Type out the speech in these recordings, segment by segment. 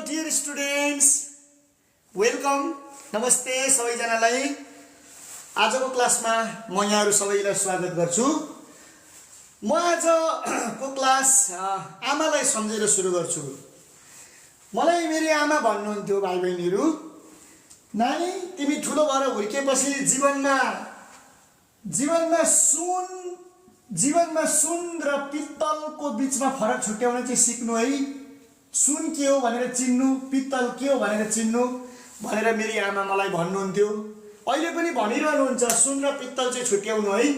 dear students, welcome. नमस्ते सबैजनालाई। आजको क्लासमा म यहाँहरु सबैलाई स्वागत गर्छु। म आजको क्लास आमालाई सम्झेर सुरु गर्छु। मलाई मेरी आमा भन्नुहुन्थ्यो भाइ बहिनीहरु, नानी तिमी ठुलो भएर हुर्केपछि जीवनमा सुन र पित्तलको बीचमा फरक छुट्याउन चाहिँ सिक्नु है। सुन के हो भनेर चिन्नु, पित्तल के हो भनेर चिन्नु भनेर मेरी आमा मलाई भन्नुहुन्थ्यो। अहिले पनि भनिरहनुहुन्छ, सुन र पित्तल चाहिँ छुट्याउनु है।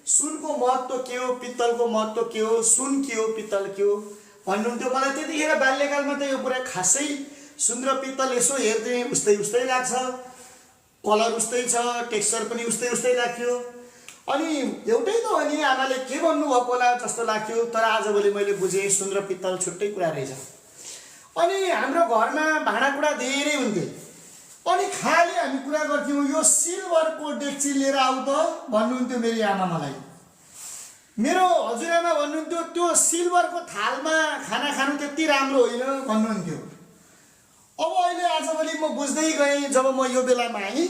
सुनको महत्त्व के हो, पित्तलको महत्त्व के हो, सुन के हो, पित्तल के हो भन्नुहुन्थ्यो। मलाई त्यतिखेर बाल्यकालमा त यो कुरा खासै सुन र पित्तल यसो हेर्दै उस्तै लाग्छ, कलर उस्तै छ, टेक्सचर पनि उस्तै लाग्थ्यो। अनि एउटै त अनि आमाले के भन्नुभएको होला जस्तो लाग्थ्यो। तर आजभोलि मैले बुझेँ सुन र पित्तल छुट्टै कुरा रहेछ। अनि हाम्रो घरमा भाँडाकुँडा धेरै हुन्थे। अनि खाली हामी कुरा गर्थ्यौँ, यो सिल्भरको डेक्ची लिएर आऊ त भन्नुहुन्थ्यो मेरी आमा मलाई। मेरो हजुरआमा भन्नुहुन्थ्यो त्यो सिल्भरको थालमा खाना खानु त्यति राम्रो होइन भन्नुहुन्थ्यो। अब अहिले आजभोलि म बुझ्दै गएँ, जब म यो बेलामा आएँ,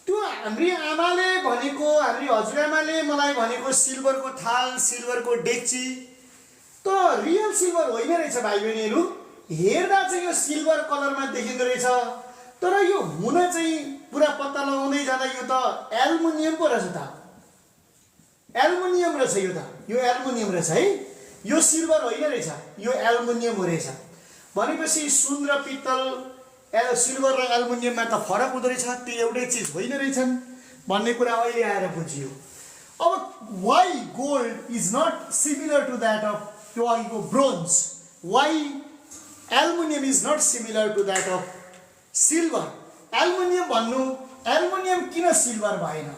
त्यो हाम्री आमाले भनेको, हाम्री हजुरआमाले मलाई भनेको सिल्भरको थाल, सिल्भरको डेक्ची त रियल सिल्भर होइन रहेछ भाइ बहिनीहरू। हेर्दा चाहिँ यो सिल्भर कलरमा देखिँदो रहेछ, तर यो हुन चाहिँ पुरा पत्ता लगाउँदै जाँदा यो त एल्युमिनियम पो रहेछ त। एल्युमिनियम रहेछ यो त, यो एल्युमिनियम रहेछ है। यो सिल्भर होइन रहेछ, यो एल्युमिनियम हो रहेछ। भनेपछि सुन र पित्तल, सिल्भर र एल्युमिनियममा त फरक हुँदो रहेछ, त्यो एउटै चिज होइन रहेछन् भन्ने कुरा अहिले आएर बुझियो। अब why gold is not similar to that of bronze, why aluminium is not similar to that of silver. Aluminium भन्नु, एल्युमिनियम किन सिल्भर भएन?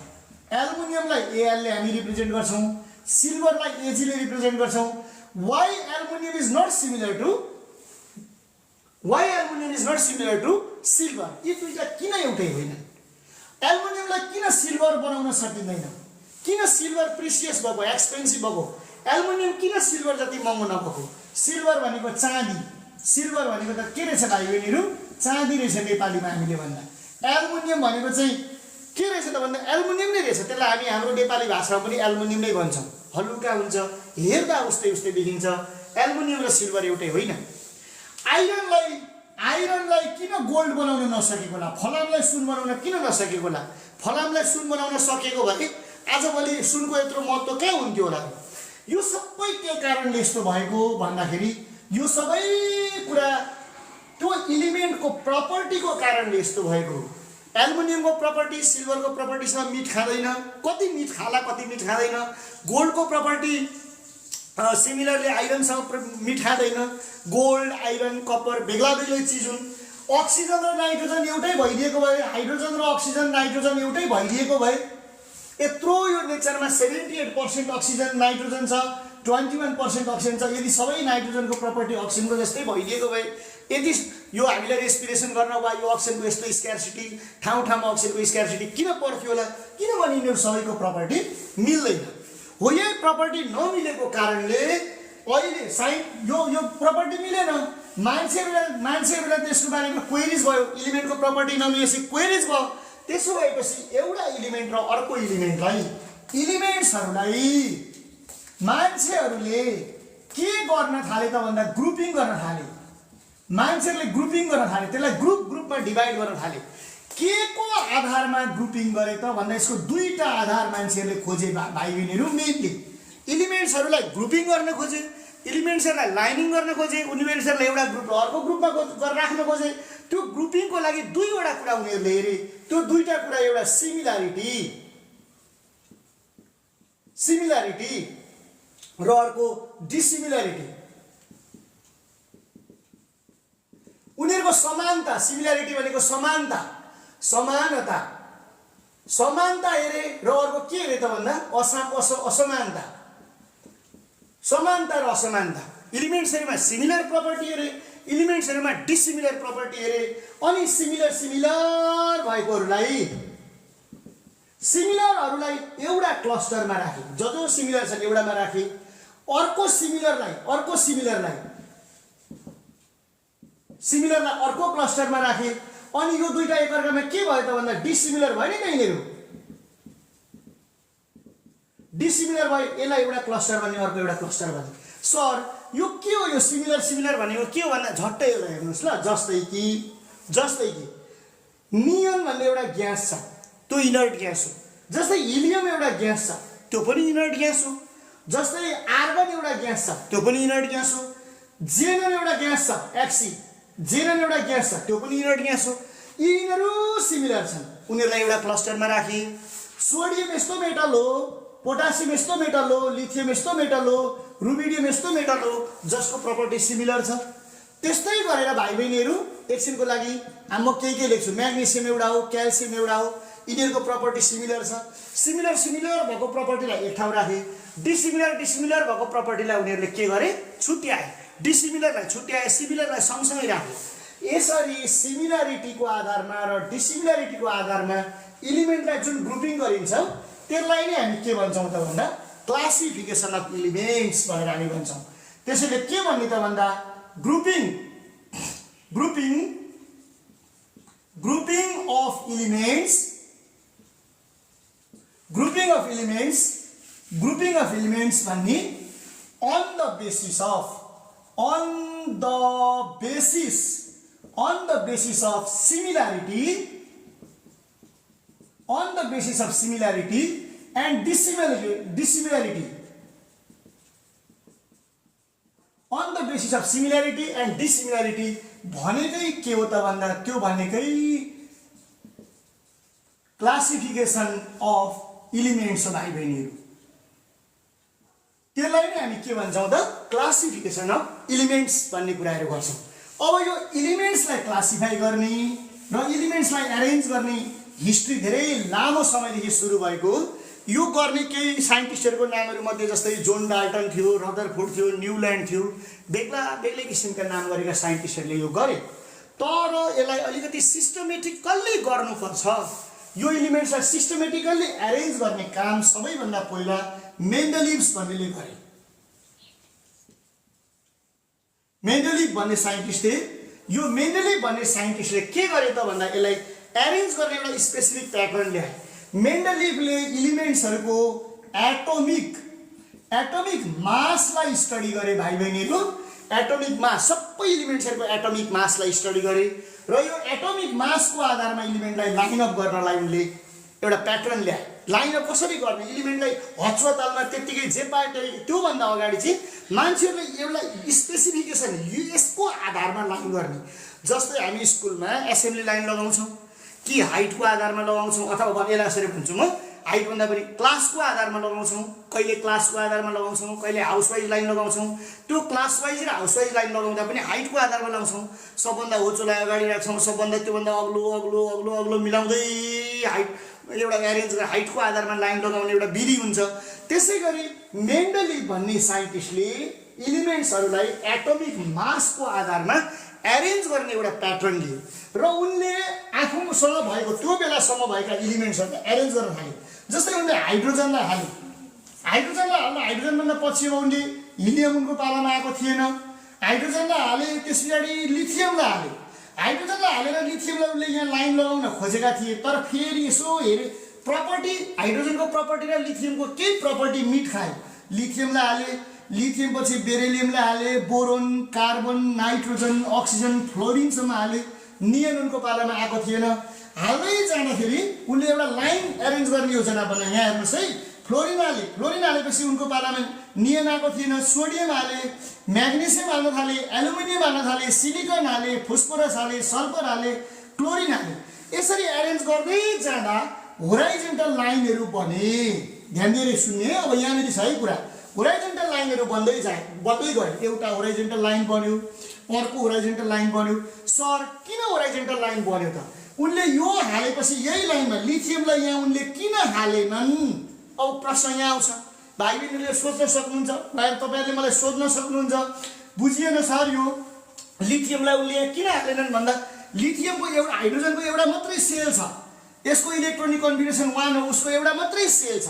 एल्युमिनियमलाई एएलले हामी रिप्रेजेन्ट गर्छौँ, सिल्भरलाई एजीले रिप्रेजेन्ट गर्छौँ। Why aluminium is not similar to silver? यी दुईटा किन एउटै होइन? एल्युमिनियमलाई किन सिल्भर बनाउन सकिँदैन? किन सिल्भर प्रिसियस भएको, एक्सपेन्सिभ भएको? एल्युमिनियम किन सिल्भर जति महँगो नभएको? सिल्भर भनेको चाँदी, सिल्भर भनेको त के रहेछ भाइ बहिनीहरू? चाँदी रहेछ नेपालीमा हामीले भन्दा। एल्युमिनियम भनेको चाहिँ के रहेछ त भन्दा एल्युमिनियम नै रहेछ। त्यसलाई हामी हाम्रो नेपाली भाषामा पनि एल्युमिनियम नै भन्छौँ। हलुका हुन्छ, हेर्दा उस्तै देखिन्छ। एल्युमिनियम र सिल्भर एउटै होइन। आइरनलाई किन गोल्ड बनाउन नसकेको होला? फलामलाई सुन बनाउन किन नसकेको होला? फलामलाई सुन बनाउन सकेको भए आजभोलि सुनको यत्रो महत्त्व कहाँ हुन्थ्यो होला? यो सबै के कारणले यस्तो भएको भन्दाखेरि यो सबै कुरा त्यो एलिमेन्टको प्रपर्टीको कारणले यस्तो भएको। एल्युमिनियमको प्रपर्टी सिल्भरको प्रपर्टीसँग मिट खाँदैन, कति मिट खाला कति मिट खाँदैन। गोल्डको प्रपर्टी सिमिलरली आइरनसँग मिट खाँदैन। गोल्ड, आइरन, कपर बेग्ला चिज हुन्। अक्सिजन र नाइट्रोजन एउटै भइदिएको भए, हाइड्रोजन र अक्सिजन नाइट्रोजन एउटै भइदिएको भए, यत्रो यो नेचरमा 78% अक्सिजन नाइट्रोजन छ, 21% अक्सिजन छ। यदि सबै नाइट्रोजनको प्रपर्टी अक्सिजनको जस्तै भइदिएको भए, यदि यो हामीले रेस्पिरेसन गर्न वा यो अक्सिजनको यस्तो स्क्यार्सिटी, ठाउँमा अक्सिजनको स्क्यार्सिटी किन पर्थ्यो होला? किनभने यिनीहरू सबैको प्रपर्टी मिल्दैन। हो, यही प्रपर्टी नमिलेको कारणले अहिले यो प्रपर्टी मिलेन। मान्छेहरूलाई त्यसको बारेमा क्वेरिज भयो, एलिमेन्टको प्रपर्टी नमिलेपछि क्वेरिज भयो। त्यसो भएपछि एउटा एलिमेन्ट र अर्को एलिमेन्ट्सहरूलाई मान्छेहरूले के गर्न थाले त भन्दा ग्रुपिङ गर्न थाले। मान्छेहरूले ग्रुपिङ गर्न थाले, त्यसलाई ग्रुपमा डिभाइड गर्न थाले। के को आधारमा ग्रुपिङ गरे त भन्दा यसको दुईटा आधार मान्छेहरूले खोजे भाइ बहिनीहरू। मेनली एलिमेन्ट्सहरूलाई ग्रुपिङ गर्न खोजे, एलिमेन्ट्सहरूलाई लाइनिङ गर्न खोजे, एलिमेन्ट्सहरूलाई एउटा ग्रुप अर्को ग्रुपमा राख्न खोजे। त्यो ग्रुपिङको लागि दुईवटा कुरा उनीहरूले हेरे। त्यो दुईटा कुरा, एउटा सिमिलारिटी र अर्को डिसिमिलारिटी। उनीहरूको समानता, सिमिलारिटी भनेको समानता हेरे र अर्को के हेरे त भन्दा असमानता। समानता र असमानता। एलिमेन्ट्सहरूमा सिमिलर प्रपर्टी हेरे, एलिमेन्ट्सहरूमा डिसिमिलर प्रपर्टी हेरे। अनि सिमिलर भएकोहरूलाई एउटा क्लस्टरमा राखे, जो सिमिलर छन् एउटामा राखे। अर्को सिमिलरलाई सिमिलरलाई अर्को क्लस्टरमा राखे अनि यो दुईटा एकअर्कामा के भयो त भन्दा डिसिमिलर भयो नि त यिनीहरू डिसिमिलर भयो यसलाई एउटा क्लस्टर भने अर्को एउटा क्लस्टर भने सर यो के हो यो सिमिलर सिमिलर भनेको के हो भन्दा झट्टै एउटा हेर्नुहोस् ल जस्तै कि नियन भन्ने एउटा ग्यास छ त्यो इनर्ट ग्यास हो जस्तै हिलियम एउटा ग्यास छ त्यो पनि इनर्ट ग्यास हो जस्तै आर्गन एउटा ग्यास छ त्यो पनि इनर्ट ग्यास हो जेनन एउटा ग्यास छ एक्सी जेनन एउटा ग्यास छ त्यो पनि इनर्ट ग्यास हो यिनीहरू सिमिलर छन् उनीहरूलाई एउटा क्लस्टरमा राखे सोडियम यस्तो मेटल हो पोटासियम यस्तो मेटल हो लिथियम यस्तो मेटल हो रुबिडियम यस्तो मेटल हो जसको प्रपर्टी सिमिलर छ त्यस्तै गरेर भाइ बहिनीहरू एकछिनको लागि म के लेख्छु म्याग्नेसियम एउटा हो क्याल्सियम एउटा हो यिनीहरूको प्रपर्टी सिमिलर छ सिमिलर भएको प्रपर्टीलाई एक ठाउँ राखे डिसिमिलर भएको प्रपर्टीलाई उनीहरूले के गरे छुट्याए डिसिमिलरलाई छुट्याए सिमिलरलाई सँगसँगै राखे यसरी सिमिलरिटीको आधारमा र डिसिमिलरिटीको आधारमा इलिमेन्टलाई जुन ग्रुपिङ गरिन्छ त्यसलाई नै हामी के भन्छौँ त भन्दा क्लासिफिकेसन अफ इलिमेन्ट्स भनेर हामी भन्छौँ त्यसैले के भन्ने त भन्दा ग्रुपिङ अफ इलिमेन्ट्स भन्ने on the basis of similarity and dissimilarity on the basis of similarity and dissimilarity भनेकै के हो त भन्दा त्यो भनेकै क्लासिफिकेसन अफ इलिमेन्ट्स हो भाइ बहिनीहरू त्यसलाई नै हामी के भन्छौँ त क्लासिफिकेसन अफ इलिमेन्ट्स भन्ने कुराहरू गर्छौँ अब यो इलिमेन्ट्सलाई क्लासिफाई गर्ने र इलिमेन्ट्सलाई एरेन्ज गर्ने हिस्ट्री धेरै लामो समयदेखि सुरु भएको यो गर्ने केही साइन्टिस्टहरूको नामहरू मध्ये जस्तै जोन डाल्टन थियो रदरफोर्ड थियो न्युल्यान्ड थियो बेग्लै किसिमका नाम गरेका साइन्टिस्टहरूले यो गरे तर यसलाई अलिकति सिस्टमेटिकल्ली गर्नुपर्छ यो इलिमेन्ट्सलाई सिस्टमेटिकल्ली एरेन्ज गर्ने काम सबैभन्दा पहिला मेन्डलिभ्स भन्नेले गरे मेन्डलिभ भन्ने साइन्टिस्टले के गरे त भन्दा यसलाई एरेन्ज गर्ने एउटा स्पेसिफिक प्याटर्न ल्याए मेन्डलिभले इलिमेन्ट्सहरूको एटोमिक मासलाई स्टडी गरे भाइ बहिनीहरू एटोमिक मास सबै इलिमेन्ट्सहरूको एटोमिक मासलाई स्टडी गरे र यो एटोमिक मासको आधारमा इलिमेन्टलाई लाइन अप गर्नलाई उनले एउटा प्याटर्न ल्याए लाइन अप कसरी गर्ने इलिमेन्टलाई हस्पतालमा त्यत्तिकै जे पाए त्योभन्दा अगाडि चाहिँ मान्छेहरूले एउटा स्पेसिफिकेसन यसको आधारमा लाइन गर्ने जस्तै हामी स्कुलमा एसेम्ब्ली लाइन लगाउँछौँ कि हाइटको आधारमा लगाउँछौँ अथवा यसलाई यसरी भन्छु म हाइटभन्दा पनि क्लासको आधारमा लगाउँछौँ कहिले क्लासको आधारमा लगाउँछौँ कहिले हाउसवाइज लाइन लगाउँछौँ त्यो क्लासवाइज र हाउसवाइज लाइन लगाउँदा पनि हाइटको आधारमा लगाउँछौँ सबभन्दा होचोलाई अगाडि राख्छौँ सबभन्दा त्योभन्दा अग्लो मिलाउँदै हाइट एउटा एरेन्ज हाइटको आधारमा लाइन लगाउने एउटा विधि हुन्छ त्यसै गरी मेन्डलिभ भन्ने साइन्टिस्टले इलिमेन्ट्सहरूलाई एटोमिक मासको आधारमा एरेन्ज गर्ने एउटा प्याटर्न लिए र उनले आफूसँग भएको त्यो बेलासम्म भएका इलिमेन्ट्सहरूलाई एरेन्ज गर्न थाले जस्तै उनले हाइड्रोजनलाई हाइड्रोजनभन्दा पछि अब उनले हिलियम उनको पालामा आएको थिएन हाइड्रोजनलाई हाले त्यस पछाडि लिथियमलाई हाइड्रोजनलाई हालेर लिथियमलाई उनले यहाँ लाइन लगाउन खोजेका थिए तर फेरि यसो हेरे प्रपर्टी हाइड्रोजनको प्रपर्टी र लिथियमको केही प्रपर्टी मिट खायो लिथियमलाई हाले लिथियम पछि बेरिलियमलाई हाले बोरोन कार्बन नाइट्रोजन अक्सिजन फ्लोरिनसम्म हाले नियन उनको पालामा आएको थिएन हाल्दै जाँदाखेरि उनले एउटा लाइन एरेन्ज गर्ने योजना बनाए यहाँ हेर्नुहोस् है फ्लोरिन हालेपछि उनको पालामा नियन आएको थिएन सोडियम हाले म्याग्नेसियम हाल्न थाले एल्युमिनियम हाल्न थाले सिलिकन हाले फोस्फोरस हाले सल्फर हाले क्लोरिन हाले यसरी एरेन्ज गर्दै जाँदा होराइजेन्टल लाइनहरू बने ध्यान दिएर सुन्ने अब यहाँनिर छ है कुरा होराइजेन्टल लाइनहरू बन्दै गयो एउटा होराइजेन्टल लाइन बन्यो अर्को होराइजेन्टल लाइन बन्यो सर किन होराइजेन्टल लाइन बन्यो त उनले यो हालेपछि यही लाइनमा लिथियमलाई यहाँ उनले किन हालेनन् अब प्रश्न यहाँ आउँछ भाइ बहिनीले सोध्न सक्नुहुन्छ तपाईँहरूले मलाई सोध्न सक्नुहुन्छ बुझिएन सर यो लिथियमलाई उनले यहाँ किन हालेनन् भन्दा लिथियमको एउटा हाइड्रोजनको एउटा मात्रै सेल छ यसको इलेक्ट्रोनिक कन्फिगरेसन 1 हो उसको एउटा मात्रै सेल छ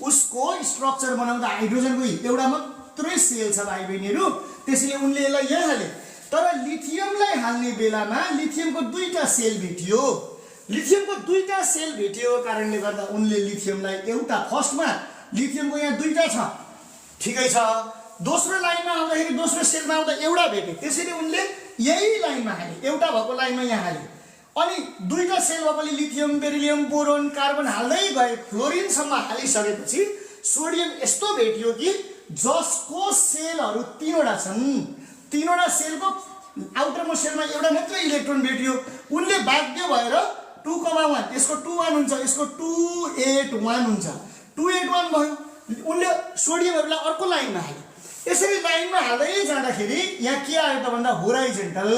उसको स्ट्रक्चर बनाउँदा हाइड्रोजनको एउटा मात्रै सेल छ भाइ बहिनीहरू त्यसैले उनले यसलाई यहाँ हाले तर लिथियमलाई हाल्ने बेलामा लिथियमको दुईटा सेल भेटियो। लिथियमको दुईटा सेल भेटिएको कारणले गर्दा उनले लिथियमलाई एउटा फर्स्टमा लिथियमको यहाँ दुईटा छ, ठिकै छ। दोस्रो लाइनमा आउँदाखेरि दोस्रो सेलमा आउँदा एउटा भेटे, त्यसैले उनले यही लाइनमा हाले, एउटा भएको लाइनमा यहाँ हाले। अनि दुईटा सेल भएकोले लिथियम, बेरिलियम, बोरोन, कार्बन हाल्दै गए। फ्लोरिनसम्म हालिसकेपछि सोडियम यस्तो भेटियो कि जसको सेलहरू 3वटा छन्। 3वटा सेलको आउटरमोस्ट सेलमा एउटा मात्रै इलेक्ट्रोन भेटियो। उनले बाध्य भएर 2,1 यसको 2,1 हुन्छ, यसको 2,8,1 हुन्छ, 2,8,1 भयो। उनले सोडियमहरूलाई अर्को लाइनमा हाले। यसरी लाइनमा हाल्दै जाँदाखेरि यहाँ के आयो त भन्दा होराइजेन्टल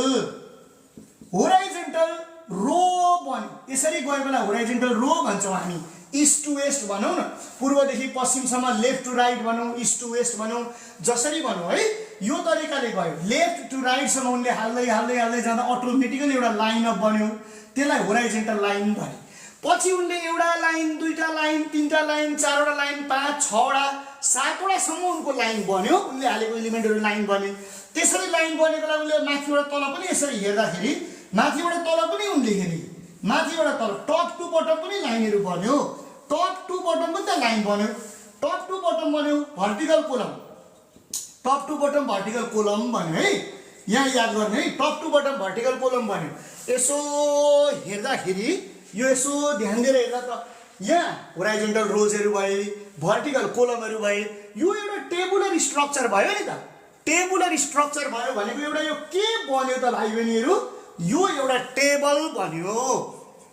रो बन्यो। यसरी गयो बेला होराइजेन्टल रो भन्छौँ हामी। इस्ट टु वेस्ट भनौँ न, पूर्वदेखि पश्चिमसम्म, लेफ्ट टु राइट भनौँ, इस्ट टु वेस्ट भनौँ, जसरी भनौँ है, यो तरिकाले गयो। लेफ्ट टु राइटसम्म उनले हाल्दै हाल्दै हाल्दै जाँदा अटोमेटिकली एउटा लाइन अप बन्यो, त्यसलाई होराइजेन्टल लाइन भने। पछि उनले एउटा लाइन, दुईटा लाइन, तीनटा लाइन, 4वटा लाइन, 5, 6वटा, 7वटासम्म उनको लाइन बन्यो। उनले हालेको इलिमेन्टहरू लाइन बन्यो। त्यसरी लाइन बनेको बेला उनले माथिबाट तल पनि यसरी हेर्दाखेरि माथिबाट तल पनि उनले हेरे, माथिबाट तल टप टु बटम पनि लाइनहरू बन्यो। टप टु बटम पनि त लाइन बन्यो। टप टु बटम बन्यो vertical column, top to bottom vertical column बन्यो है। यहाँ याद गर्ने है, top to bottom vertical column बन्यो। यसो हेर्दाखेरि यो यसो ध्यान दिएर हेर्दा त यहाँ होराइजेन्टल रोजहरू भए, भर्टिकल कोलमहरू भए। यो एउटा टेबुलर स्ट्रक्चर भयो नि त। टेबुलर स्ट्रक्चर भयो भनेको एउटा यो के बन्यो त भाइ बहिनीहरू, यो एउटा टेबल बन्यो।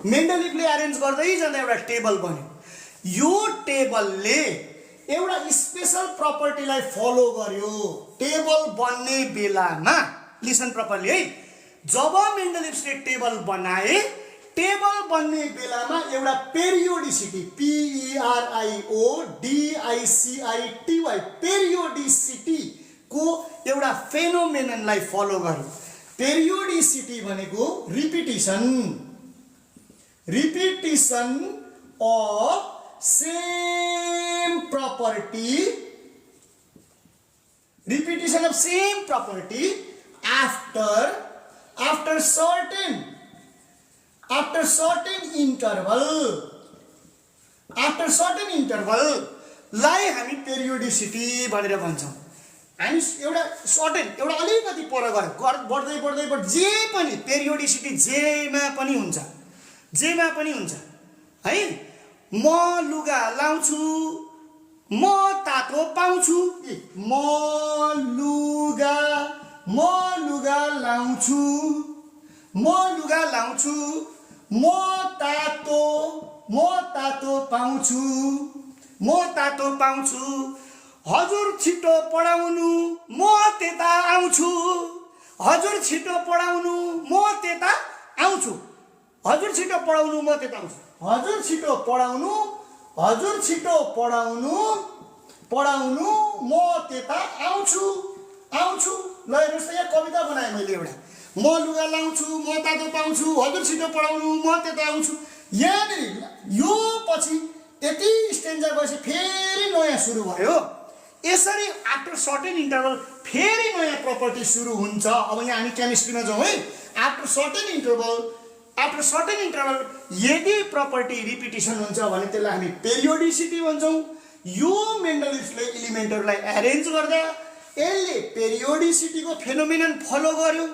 मेन्डलिफले एरेन्ज गर्दै जाँदा एउटा टेबल बन्यो। यो टेबलले एउटा स्पेशल प्रपर्टीलाई फलो गर्यो। टेबल बन्ने बेलामा लिसन प्रपरली है, जब मेन्डलिफले टेबल बनाए, टेबल बन्ने बेलामा एउटा पेरियोडिसिटी, PERIODICITY, पेरियोडिसिटी को एउटा फेनोमेननलाई फलो गर्यो। पेरियोडिसिटी भनेको repetition of same property, repetition of same property after certain interval लाई हामी पेरियोडिसिटी भनेर भन्छौँ। हामी एउटा सर्टेन, एउटा अलिकति पर गयो, बढ्दै बढ्दै जे पनि पेरियोडिसिटी जेमा पनि हुन्छ है। म लुगा लाउँछु, म तातो पाउँछु, म लुगा लाउँछु, म तातो पाउँछु, हजुर छिटो पढाउनु, म त्यता आउँछु, हजुर छिटो पढाउनु, म त्यता आउँछु, हजुर छिटो पढाउनु, म त्यता आउँछु, हजुर छिटो पढाउनु, म त्यता आउँछु। ल हेर्नुहोस् त, यहाँ कविता बनाएँ मैले एउटा। म लुगा लाउँछु, म तातो पाउँछु, हजुर छिटो पढाउनु, म त्यता आउँछु। यहाँनिर यो पछि यति स्टेन्जा गएपछि फेरि नयाँ सुरु भयो। यसरी आफ्टर सर्टेन इन्टरभल फेरि नयाँ प्रपर्टी सुरु हुन्छ। अब यहाँ हामी केमिस्ट्रीमा जाउँ है। आफ्टर सर्टेन इन्टरभल यदि प्रपर्टी रिपिटिसन हुन्छ भने त्यसलाई हामी पेरियोडिसिटी भन्छौँ। यो मेन्डलिफले इलिमेन्टहरूलाई एरेन्ज गर्दा यसले पेरियोडिसिटीको फेनोमेनन फलो गर्यो।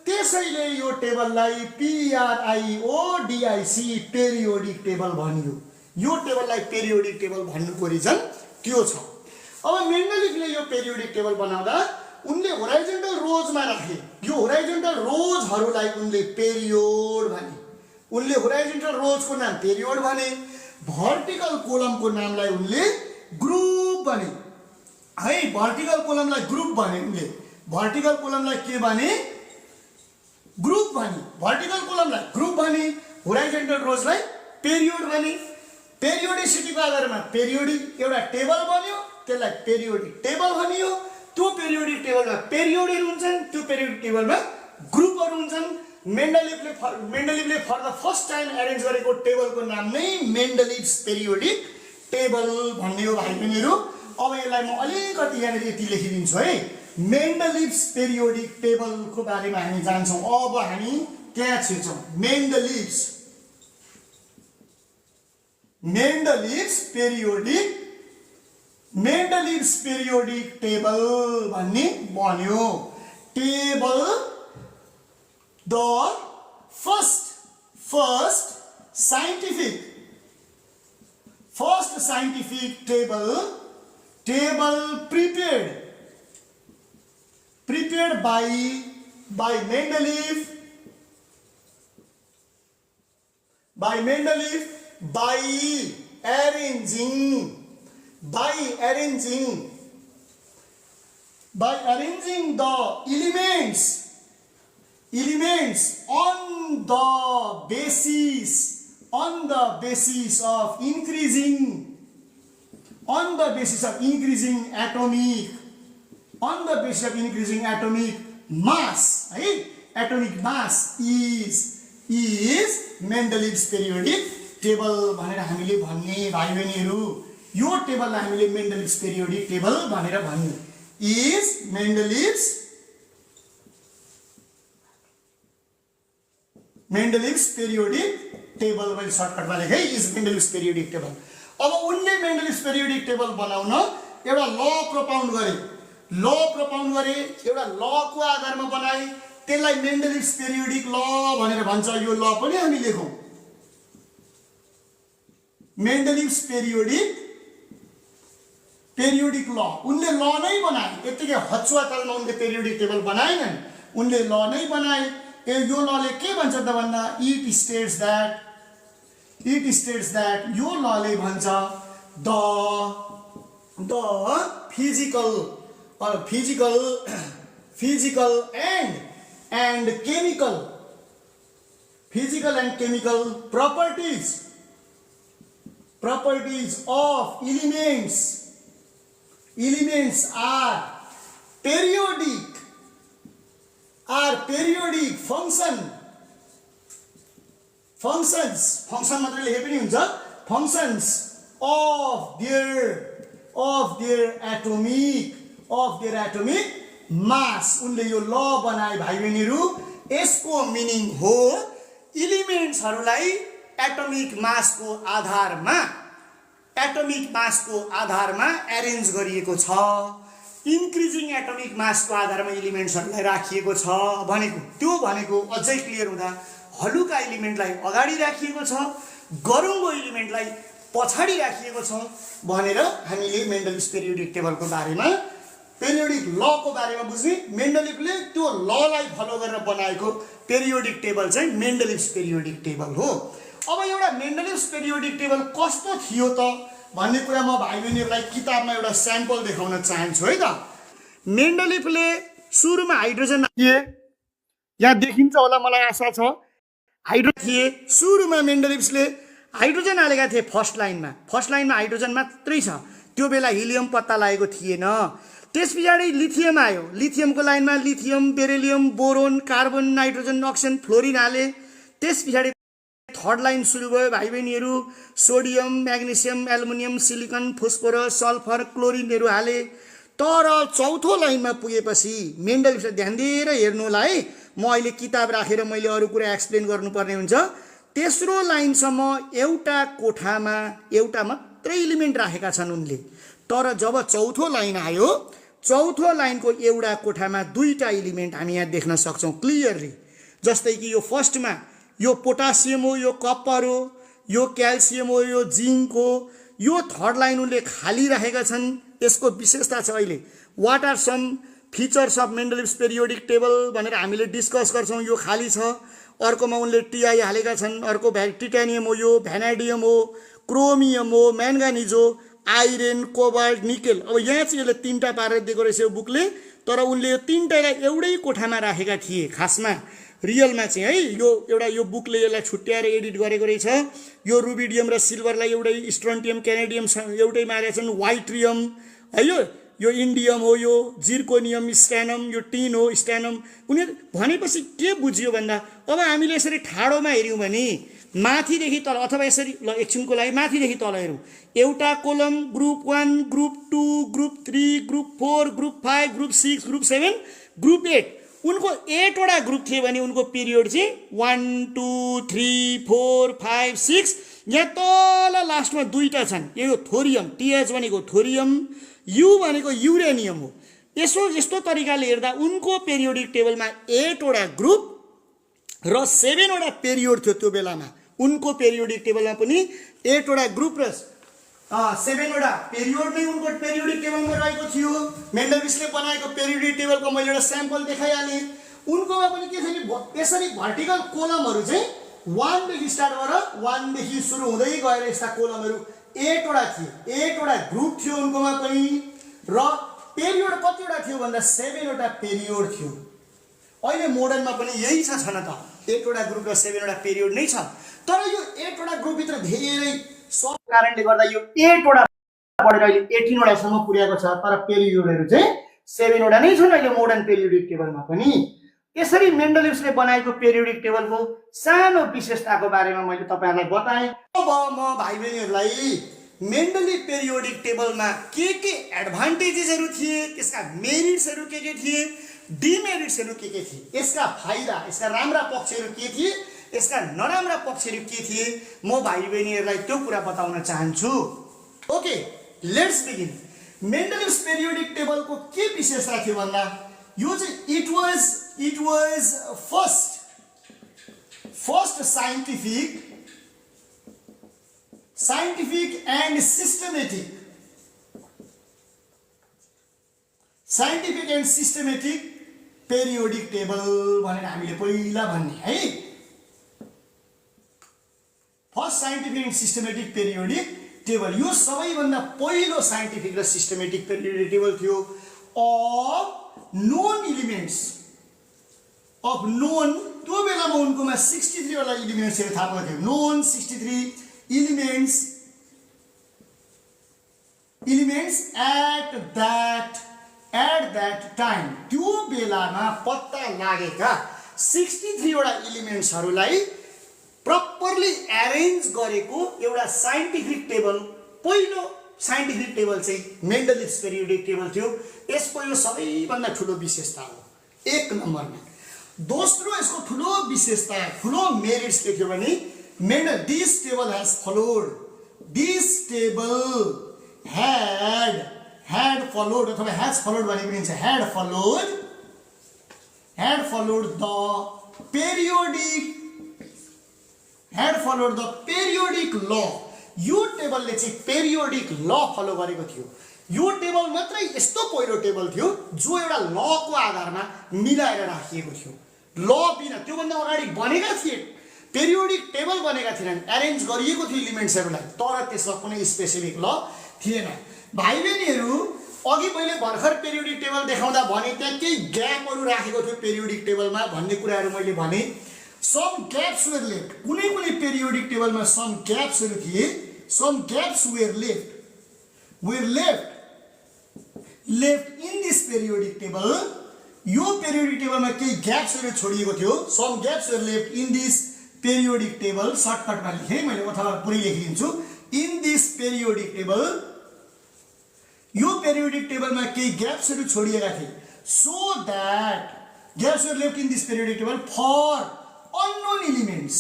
त्यसैले यो टेबललाई PERIODIC पेरियोडिक टेबल भनियो। यो टेबललाई पेरियोडिक टेबल भन्नुको रिजन त्यो छ। अब मेन्डलिफले यो पेरियोडिक टेबल बनाउँदा उनले होराइजेन्टल रोजमा राखे। यो होराइजेन्टल रोजहरूलाई उनले पेरियोड भने। उनले होराइजेन्टल रोजको नाम पेरियोड भने, भर्टिकल कोलमको नामलाई उनले ग्रुप भने है। भर्टिकल कोलमलाई ग्रुप भने उनले। भर्टिकल कोलमलाई के भने? ग्रुप भने। भर्टिकल कोलमलाई ग्रुप भने, होराइजेन्टल रोजलाई पेरियोड भने। पेरियोडिसिटीको आधारमा पेरियोडिक एउटा टेबल बन्यो, त्यसलाई पेरियोडिक टेबल भनियो। त्यो पेरियोडिक टेबलमा पेरियोडहरू हुन्छन्, त्यो पेरियोडिक टेबलमा ग्रुपहरू हुन्छन्। मेन्डलिफले for the first time arrange गरेको टेबलको नाम नै मेन्डलिफ्स पेरियोडिक टेबल भन्ने हो भाइ बहिनीहरू। अब यसलाई म अलिकति यहाँनिर यति लेखिदिन्छु है। मेन्डलिभ्स पेरियोडिक टेबलको बारेमा हामी जान्छौँ। अब हामी त्यहाँ छिर्छौँ। मेन्डलिभ्स पेरियोडिक टेबल भन्ने बन्यो। Table the first scientific table prepared by Mendeleev by arranging the elements on the basis of increasing atomic mass, right? Atomic mass is Mendeleev's periodic table भनेर हामीले भन्ने भाइ बहिनीहरु। यो टेबललाई हामीले Mendeleev's periodic table भनेर भन्ने। is Mendeleev's periodic table मैले सर्टकटमा लेखे is Mendeleev's periodic table। अब उनले Mendeleev's periodic table बनाउन एउटा ल प्रोपाउन्ड गरे, एउटा लको आधारमा बनाए, त्यसलाई Mendeleev's periodic law भनेर भन्छ। यो ल पनि हामी लेखौं। Mendeleev's periodic law, उनले ल नै बनाए। यतिकै हचुवा तालमा उनले पेरियोडिक टेबल बनाएनन्, उनले ल नै बनाए। यो लले के भन्छ त भन्दा it states that यो लले भन्छ the physical and chemical properties of elements are periodic functions मात्र लेखे पनि हुन्छ। functions of their atomic mass। उनले यो ल बनाए भाइ बहिनीहरु। यसको मिनिङ हो एलिमेन्ट्सहरुलाई एटमिक मासको आधारमा अरेन्ज गरिएको छ। इन्क्रिजिङ एटमिक मासको आधारमा एलिमेन्ट्सहरुलाई राखिएको छ भनेको अझै क्लियर हुँदा हलुका एलिमेन्टलाई अगाडि राखिएको छ, गरुङको एलिमेन्टलाई पछाडी राखिएको छ भनेर हामीले Mendeleev's periodic टेबलको बारेमा, पेरियोडिक लको बारेमा बुझ्ने। मेन्डलिभले त्यो ललाई फलो गरेर बनाएको पेरियोडिक टेबल चाहिँ Mendeleev's periodic टेबल हो। अब एउटा Mendeleev's periodic टेबल कस्तो थियो त भन्ने कुरा म भाइ बहिनीहरुलाई किताबमा एउटा स्याम्पल देखाउन चाहन्छु है त। मेन्डलिभले सुरुमा हाइड्रोजन थिए, यहाँ देखिन्छ होला मलाई आशा छ, हाइड्रोजन थिए। सुरुमा मेन्डलिभले हाइड्रोजन हालेका थिए फर्स्ट लाइनमा हाइड्रोजन मात्रै छ। त्यो बेला हिलियम पत्ता लागेको थिएन। त्यसपछि लिथियम आयो। लिथियमको लाइनमा lithium, beryllium, boron, carbon, nitrogen, oxygen, fluorine हाले। त्यसपछि थर्ड लाइन सुरु भयो भाइ बहिनीहरु। Sodium, magnesium, aluminium, silicon, phosphorus, sulphur, क्लोरिनहरु हाले। तर चौथो लाइनमा पुगेपछि मेन्डलिभले ध्यान दिएर हेर्नु होला है, म अहिले किताब राखेर मैले अरु कुरा एक्सप्लेन गर्नुपर्ने हुन्छ। तेस्रो लाइनसम्म एउटा कोठामा एउटा मात्रै एलिमेन्ट राखेका छन् उनले। तर जब चौथो लाइन आयो, चौथो लाइनको एउटा कोठामा दुईटा एलिमेन्ट हामी यहाँ देख्न सक्छौं क्लियरली। जस्तै कि यो फर्स्टमा यो पोटासियम हो, यो कपर हो, यो क्याल्सियम हो, यो जिंक हो। यो थर्ड लाइन उनले खाली राखेका छन्। यसको विशेषता छ अहिले what are some features of Mendeleev's periodic table भनेर हामीले डिस्कस गर्छौं। यो खाली छ। अर्कोमा उनले टीआई हालेका छन्। अर्को टाइटेनियम हो, यो भ्यानाडियम हो, क्रोमियम हो, म्याङ्गानिज हो, आइरन, कोबाल्ट, निकेल। अब यहाँ चाहिँ यसले तीनटा पारेर दिएको रहेछ यो बुकले। तर उनले यो तीनटालाई एउटै कोठामा राखेका थिए खासमा। रियलमा चाहिँ है यो बुकले यसलाई छुट्याएर एडिट गरेको रहेछ। यो रुबिडियम र सिल्भरलाई एउटै, स्ट्रोन्टियम, क्यानेडियम एउटै मारेका छन्, वाइट्रियम है। यो इन्डियम हो, यो जिर्कोनियम स्ट्यानम, यो टिन हो स्ट्यानम। उनीहरू भनेपछि के बुझ्यो भन्दा अब हामीले यसरी ठाडोमा हेऱ्यौँ भने माथिदेखि तल, अथवा यसरी ल एकछिनको लागि माथिदेखि तल हेरौँ, एउटा column group 1, group 2, group 3, group 4, group 5, group 6, group 7, group 8। उनको 8 वटा ग्रुप थिए भने उनको पिरियड चाहिँ 1 2 3 4 5 6। यहाँ तल लास्टमा दुईटा छन्, यो थोरियम, टिएच भनेको थोरियम, यु भनेको युरेनियम हो। यस्तो तरिकाले हेर्दा उनको पेरियोडिक टेबलमा 8 वटा ग्रुप र 7 वटा पेरियोड थियो। त्यो बेलामा उनको पेरियोडिक टेबलमा पनि 8 वटा ग्रुप र 7 वटा पेरियोड नै उनको पेरियोडिक टेबलमा रहेको थियो। मेन्डलिसले बनाएको पेरियोडिक टेबलको मैले एउटा स्याम्पल देखाइहालेँ। उनकोमा पनि के छ नि, यसरी भर्टिकल कोलमहरू चाहिँ 1 देखि स्टार्ट गरेर 1 देखि सुरु हुँदै गएर यस्ता कोलमहरू 8 वटा थिए। 8 वटा ग्रुप थियो उनकोमा पनि, र पेरियोड कतिवटा थियो भन्दा 7 वटा पेरियोड थियो। अहिले मोडर्नमा पनि यही छ न त, 8 वटा ग्रुप र 7 वटा पेरियोड नै छ। तर यो 8 वटा ग्रुपभित्र धेरै सब कारणले गर्दा यो 8 वटा बढेर अहिले 18 वटासम्म पुर्याएको छ। तर पेरियोडहरू चाहिँ 7 वटा नै छन् अहिले मोडर्न पेरियोडिक टेबलमा पनि। यसरी मेन्डलिभ्सले बनाएको पेरियोडिक टेबलको सानो विशेषताको बारेमा मैले तपाईहरुलाई बताएँ। अब म भाइ बहिनीहरूलाई मेन्डलिभ पेरियोडिक टेबलमा के एडभान्टेजेसहरू थिए, त्यसका मेरिट्सहरू के थिए, डिमेरिट्सहरू के थिए, यसका फाइदा, यसका राम्रा पक्षहरू के थिए, यसका नराम्रा पक्षहरू के थिए, म भाइ बहिनीहरूलाई त्यो कुरा बताउन चाहन्छु। Okay, let's begin. Mendeleev's periodic टेबलको के विशेषता थियो भन्दा यो चाहिँ it was first scientific and systematic periodic table भनेर हामीले पहिला भन्ने है। First scientific and systematic periodic table, यो सबैभन्दा पहिलो साइन्टिफिक र सिस्टमेटिक पेरियोडिक टेबल थियो। अफ नोन इलिमेन्ट्स अफ नोन, त्यो बेलामा उनकोमा 63 वटा इलिमेन्ट्सहरू थाहा भएको थियो। नोन 63 इलिमेन्ट्स एट द्याट टाइम, त्यो बेलामा पत्ता लागेका 63 वटा इलिमेन्ट्सहरूलाई प्रपरली एरेन्ज गरेको एउटा साइन्टिफिक टेबल, पहिलो साइन्टिफिक टेबल चाहिँ मेन्डलिभ्स पेरियोडिक टेबल थियो। यसको यो सबैभन्दा ठुलो विशेषता हो 1 नम्बरमा। दोस्रो यसको ठुलो विशेषता, ठुलो मेरिट्स के थियो भने दिस टेबल had followed अथवा has followed भने पनि हुन्छ, had followed the periodic law। यो टेबलले चाहिँ पेरियोडिक ल फलो गरेको थियो। यो टेबल मात्रै यस्तो पहिलो टेबल थियो जो एउटा लको आधारमा मिलाएर राखिएको थियो। ल बिना त्योभन्दा अगाडि बनेका थिए पेरियोडिक टेबल बनेका थिएनन्, एरेन्ज गरिएको थियो इलिमेन्ट्सहरूलाई, तर त्यसमा कुनै स्पेसिफिक ल थिएन। भाइ बहिनीहरू, अघि मैले भर्खर पेरियोडिक टेबल देखाउँदा भने त्यहाँ केही ग्यापहरू राखेको थियो पेरियोडिक टेबलमा भन्ने कुराहरू मैले भने। सम ग्याप्स वेयर लेफ्ट, कुनै कुनै पेरियोडिक टेबलमा सम ग्याप्सहरू थिए। Some gaps were left in this periodic table, यो पेरियोडिक टेबलमा केही ग्याप्सहरू छोडिएको थियो। Some gaps were left in this periodic table, सर्टकटमा लेखेँ मैले अथवा पुरै लेखिदिन्छु। इन दिस पेरियोडिक टेबल, यो पेरियोडिक टेबलमा केही ग्याप्सहरू छोडिएका थिए। So that gaps were left in this periodic table for unknown elements,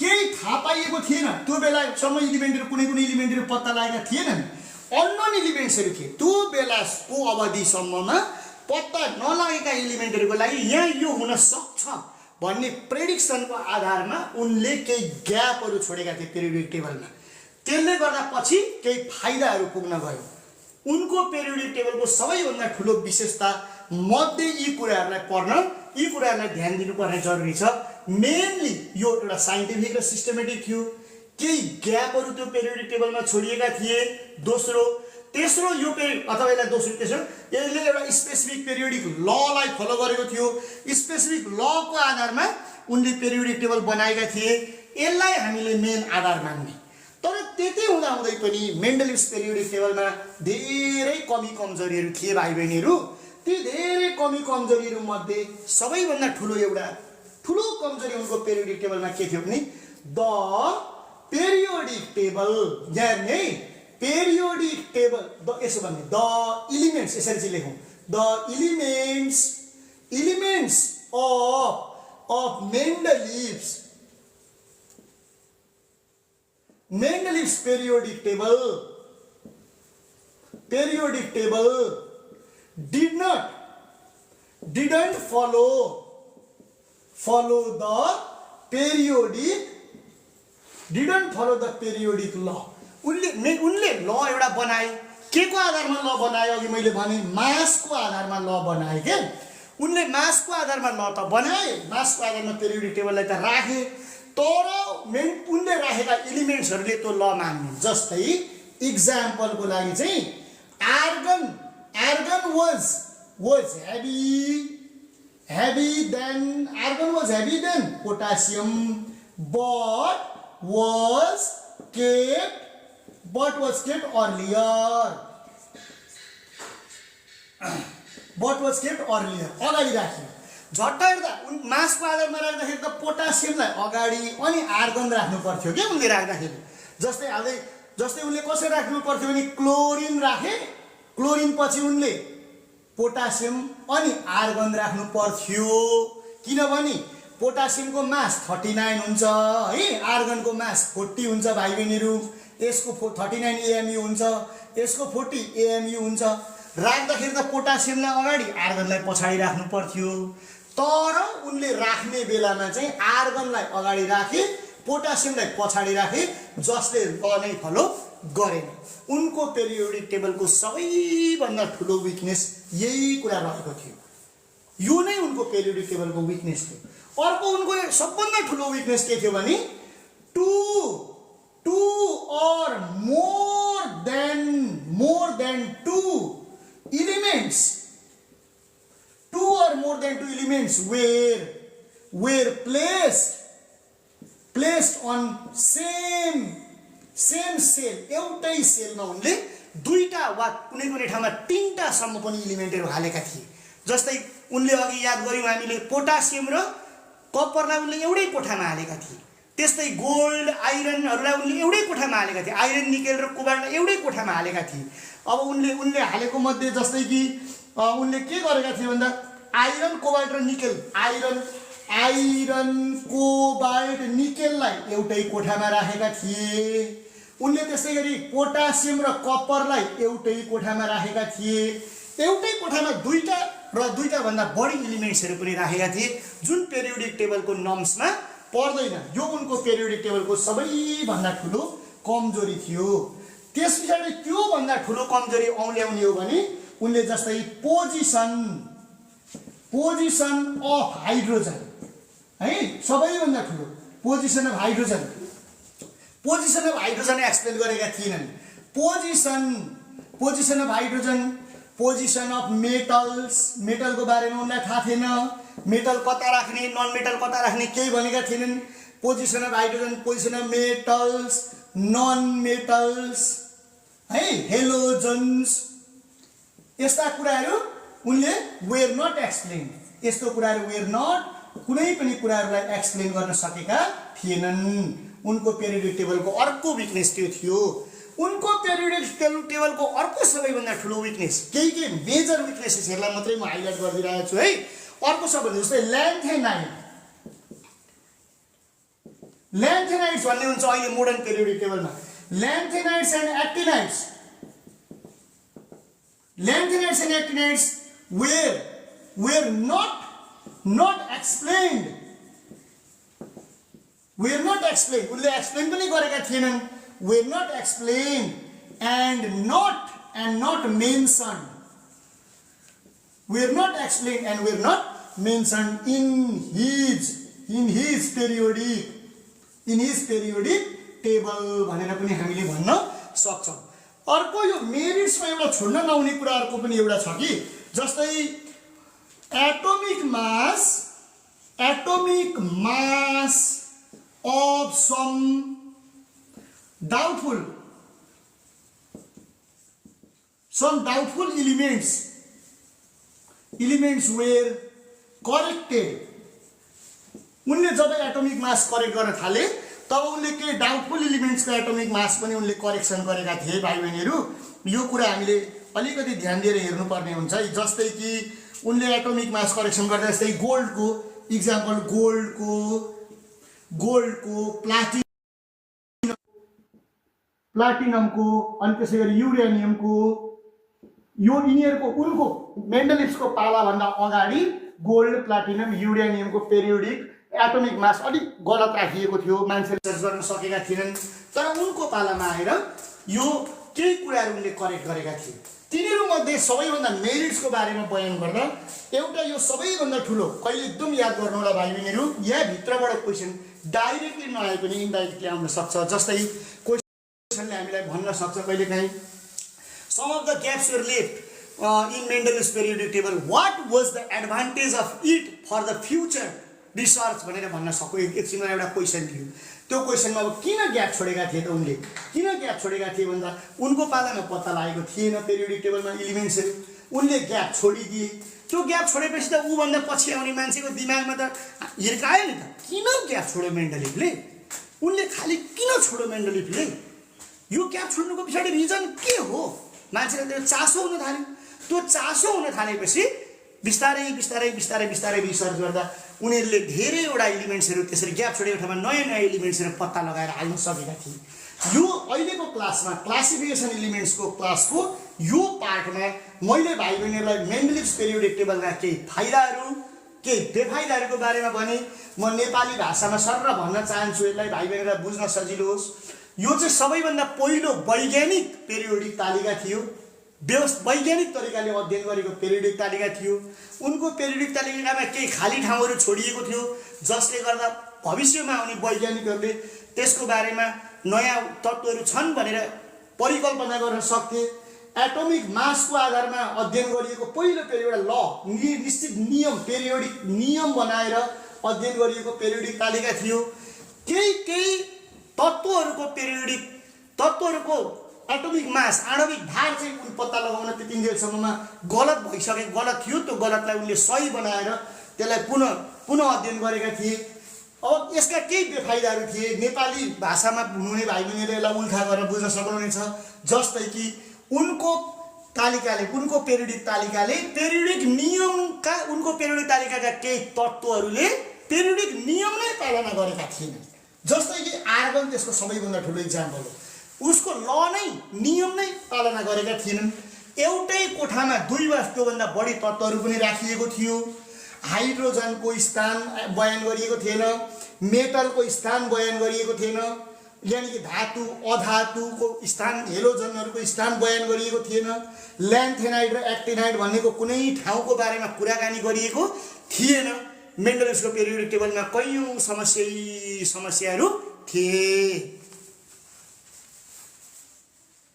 केही थाहा पाइएको थिएन त्यो बेलासम्म। इलिमेन्टहरू कुनै इलिमेन्टहरू पत्ता लागेका थिएनन्, अननोन इलिमेन्ट्सहरू थिए। त्यो बेलाको अवधिसम्ममा पत्ता नलागेका इलिमेन्टहरूको लागि यहाँ यो हुन सक्छ भन्ने प्रेडिक्सनको आधारमा उनले केही ग्यापहरू छोडेका थिए पेरियोडिक टेबलमा। त्यसले गर्दा पछि केही फाइदाहरू पुग्न गयो। उनको पेरियोडिक टेबलको सबैभन्दा ठुलो विशेषता मध्ये यी कुराहरूलाई ध्यान दिनुपर्ने जरुरी छ। मेनली यो एउटा साइन्टिफिक र सिस्टमेटिक थियो, केही ग्यापहरू त्यो पेरियोडिक टेबलमा छोडिएका थिए। तेस्रो यो यसले एउटा स्पेसिफिक पेरियोडिक ललाई फलो गरेको थियो। स्पेसिफिक लको आधारमा उनले पेरियोडिक टेबल बनाएका थिए। यसलाई हामीले मेन आधार मान्ने। तर त्यति हुँदाहुँदै पनि मेन्डलिभ्स पेरियोडिक टेबलमा धेरै कमी कमजोरीहरू थिए भाइ बहिनीहरू। ती धेरै कमी कमजोरीहरू मध्ये सबैभन्दा ठुलो एउटा ठुलो कमजोरी उनको पेरियोडिक टेबलमा के थियो भने द पेरियोडिक टेबल, यहाँ है पेरियोडिक टेबल द यसो भन्ने द एलिमेन्ट्स, यसरी चाहिँ लेखौँ, the elements of Mendeleev's periodic table didn't follow the periodic law. उनले ल एउटा बनाए, के को आधारमा ल बनाए, अघि मैले भने मासको आधारमा ल बनाए के। उनले मासको आधारमा ल त बनाए, मासको आधारमा पेरियोडिक टेबललाई त राखे, तर उनले राखेका एलिमेन्ट्सहरूले त्यो ल मान्ने। जस्तै इक्जाम्पलको लागि चाहिँ argon was heavy than potassium but was kept earlier अगाडि राख्यो। झट्ट हेर्दा मासको आधारमा राख्दाखेरि त पोटासियमलाई अगाडि अनि आर्गन राख्नु पर्थ्यो क्या उनले राख्दाखेरि। जस्तै उनले कसरी राख्नु पर्थ्यो भने क्लोरिन राखे, क्लोरिन पछि उनले पोटासियम अनि आर्गन राख्नु पर्थ्यो, किनभने पोटासियमको मास 39 हुन्छ है, आर्गनको मास 40 हुन्छ भाइ बहिनीहरू। यसको 39 AMU हुन्छ, यसको 40 AMU हुन्छ। राख्दाखेरि त पोटासियमलाई अगाडि आर्गनलाई पछाडि राख्नु पर्थ्यो, तर उनले राख्ने बेलामा चाहिँ आर्गनलाई अगाडि राखे, पोटासियमलाई पछाडि राखे, जसले ल नै फलो गरेन। उनको पेरियोडिक टेबलको सबैभन्दा ठुलो विकनेस यही कुरा रहेको थियो। यो नै उनको पेरियोडिक टेबलको विकनेस थियो। अर्को उनको सबभन्दा ठुलो विकनेस के थियो भने to or more than two elements were placed on same cell, एउटै सेलमा उनले दुईटा वा कुनै कुनै ठाउँमा तीनटा सम्म पनि एलिमेन्टहरू हालेका थिए। जस्तै उनले अघि याद गर्यौं हामीले पोटासियम र कपरलाई उनले एउटै कोठामा हालेका थिए। त्यस्तै गोल्ड आइरनहरूलाई उनले एउटै कोठामा हालेका थिए, आइरन निकेल र कोबाल्टलाई एउटै कोठामा हालेका थिए। अब उनले हालेको मध्ये जस्तै कि उनले के गरेका थिए भन्दा आइरन कोबाल्ट र निकेल, आइरन कोबाल्ट निकेललाई एउटै कोठामा राखेका थिए। उनले त्यसै गरी पोटासियम र कपरलाई एउटै कोठामा राखेका थिए। एउटै कोठामा दुईटा र दुईटा भन्दा बढी एलिमेन्ट्सहरू पनि राखेका थिए, जुन पेरियोडिक टेबलको नर्म्समा पर्दैन। यो उनको पेरियोडिक टेबलको सबैभन्दा ठुलो कमजोरी थियो। त्यस पछाडि त्यो भन्दा ठुलो कमजोरी औल्याउने हो भने उनले जस्तै पोजिसन अफ हाइड्रोजन है, सबैभन्दा ठुलो पोजिसन अफ हाइड्रोजन एक्सप्लेन गरेका थिएनन्। Position of hydrogen, position of मेटलको बारेमा उनलाई थाहा थिएन। मेटल कता राख्ने, नन मेटल कता राख्ने केही भनेका थिएनन्। Position of hydrogen, position of metals, non metals है, हेलोजन्स, यस्ता कुराहरू उनले वेयर नट एक्सप्लेन। यस्तो कुराहरू वेयर नट, कुनै पनि कुराहरूलाई एक्सप्लेन गर्न सकेका थिएनन्। उनको पेरियोडिक टेबलको अर्को विकनेस त्यो थियो। उनको पेरियोडिक टेबलको अर्को सबैभन्दा ठुलो विकनेस, केही मेजर विकनेसेसहरूलाई मात्रै म हाइलाइट गरिदिरहेको छु है। अर्को सबैभन्दा जस्तै ल्यान्थेनाइड्स भन्ने हुन्छ अहिले मोडर्न पेरियोडिक टेबलमा। Lanthanides and actinides were not explained. उनले एक्सप्लेन पनि गरेका थिएनन्। were not explained and not mentioned. were not explained and were not mentioned in his periodic table भनेर पनि हामीले भन्न सक्छौं। अर्को यो मेरिट्समा एउटा छोड्न नहुने कुरा अर्को पनि एउटा छ कि जस्तै atomic mass of some doubtful, some doubtful elements were corrected. उनले जब एटोमिक मास करेक्ट गर्न थाले तब उनले के डाउटफुल एलिमेन्ट्सको एटोमिक मास पनि उनले करेक्सन गरेका थिए भाइ बहिनीहरू। यो कुरा हामीले अलिकति ध्यान दिएर हेर्नुपर्ने हुन्छ। जस्तै कि उनले एटोमिक मास करेक्सन गर्दा जस्तै गोल्डको इक्जाम्पल, गोल्डको प्लाटिनमको अनि त्यसै गरी युरेनियमको, यो यिनीहरूको उनको मेन्डलिभ्सको पालाभन्दा अगाडि गोल्ड, प्लाटिनम, युरेनियमको पेरियोडिक एटोमिक मास अलिक गलत राखिएको थियो, मान्छेले सर्च गर्न सकेका थिएनन्। तर उनको पालामा आएर यो केही कुराहरू उनले करेक्ट गरेका थिए। तिनीहरूमध्ये सबैभन्दा मेरिट्सको बारेमा बयान गर्दा एउटा यो सबैभन्दा ठुलो, कहिले एकदम याद गर्नु होला भाइ बहिनीहरू, यहाँ भित्रबाट क्वेसन डाइरेक्टली नआए पनि इन्डाइरेक्टली आउन सक्छ। जस्तै क्वेसनले हामीलाई भन्न सक्छ कहिलेकाहीँ, some of the gaps were left in Mendeleev's periodic table, what was the advantage of it for the future research भनेर भन्न सक्यो। एकछिनमा एउटा क्वेसन थियो, त्यो क्वेसनमा अब किन ग्याप छोडेका थिए त उनले, किन ग्याप छोडेका थिए भन्दा उनको पालामा पत्ता लागेको थिएन पेरियोडिक टेबलमा इलिमेन्ट्सहरू, उनले ग्याप छोडिदिए। त्यो ग्याप छोडेपछि त ऊभन्दा पछि आउने मान्छेको दिमागमा त हिर्कायो नि त, किन ग्याप छोड्यो मेन्डलिभले, उनले खालि किन छोड्यो मेन्डलिभले, यो ग्याप छोड्नुको पछाडि रिजन के हो? मान्छेलाई त्यो चासो हुन थाल्यो। त्यो चासो हुन थालेपछि बिस्तारै रिसर्च गर्दा उनीहरूले धेरैवटा एलिमेन्ट्सहरू त्यसरी ग्याप छोडेको ठाउँमा नयाँ एलिमेन्ट्सहरू पत्ता लगाएर हाल्न सकेका थिए। यो अहिलेको क्लासमा क्लासिफिकेसन एलिमेन्ट्सको क्लासको यो पार्टमा मैले भाइ बहिनीहरूलाई मेन्डलिभ्स पेरियोडिक टेबलका केही फाइदाहरू, केही बेफाइदाहरूको बारेमा भने म नेपाली भाषामा सर भन्न चाहन्छु, यसलाई भाइ बहिनीलाई बुझ्न सजिलो होस्। यो चाहिँ सबैभन्दा पहिलो वैज्ञानिक पेरियोडिक तालिका थियो, वैज्ञानिक तरिकाले अध्ययन गरेको पेरियोडिक तालिका थियो। उनको पेरियोडिक तालिकामा केही खाली ठाउँहरू छोडिएको थियो, जसले गर्दा भविष्यमा आउने वैज्ञानिकहरूले त्यसको बारेमा नयाँ तत्त्वहरू छन् भनेर परिकल्पना गर्न सक्थे। एटोमिक मासको आधारमा अध्ययन गरिएको पहिलो एउटा निश्चित नियम, पेरियोडिक नियम बनाएर अध्ययन गरिएको पेरियोडिक तालिका थियो। केही तत्त्वहरूको एटोमिक मास, आणविक भार चाहिँ उन पत्ता लगाउन त्यतिन्जेलसम्ममा गलत थियो। त्यो गलतलाई उनले सही बनाएर त्यसलाई पुनः अध्ययन गरेका थिए। अब यसका केही बेफाइदाहरू थिए, नेपाली भाषामा हुनुहुने भाइ बहिनीले यसलाई उल्था गरेर बुझ्न सक्नुहुनेछ। जस्तै कि उनको पेरियोडिक तालिकाले उनको पेरियोडिक तालिकाका केही तत्त्वहरूले पेरियोडिक नियम नै पालना गरेका थिएनन्। जस्तै कि आर्गन त्यसको सबैभन्दा ठुलो इक्जाम्पल हो, उसको नियम नै पालना गरेका थिएनन्। एउटै कोठामा 2 वा त्योभन्दा बढी तत्त्वहरू पनि राखिएको थियो। हाइड्रोजनको स्थान बयान गरिएको थिएन, मेटलको स्थान बयान गरिएको थिएन, यानि कि धातु अधातुको स्थान, हेलोजनहरूको स्थान बयान गरिएको थिएन। ल्यान्थेनाइड र एक्टिनाइड भन्नेको कुनै ठाउँको बारेमा कुराकानी गरिएको थिएन। मेन्डलिभ्सको पेरियोडिक टेबलमा कैयौँ समस्याहरू थिए।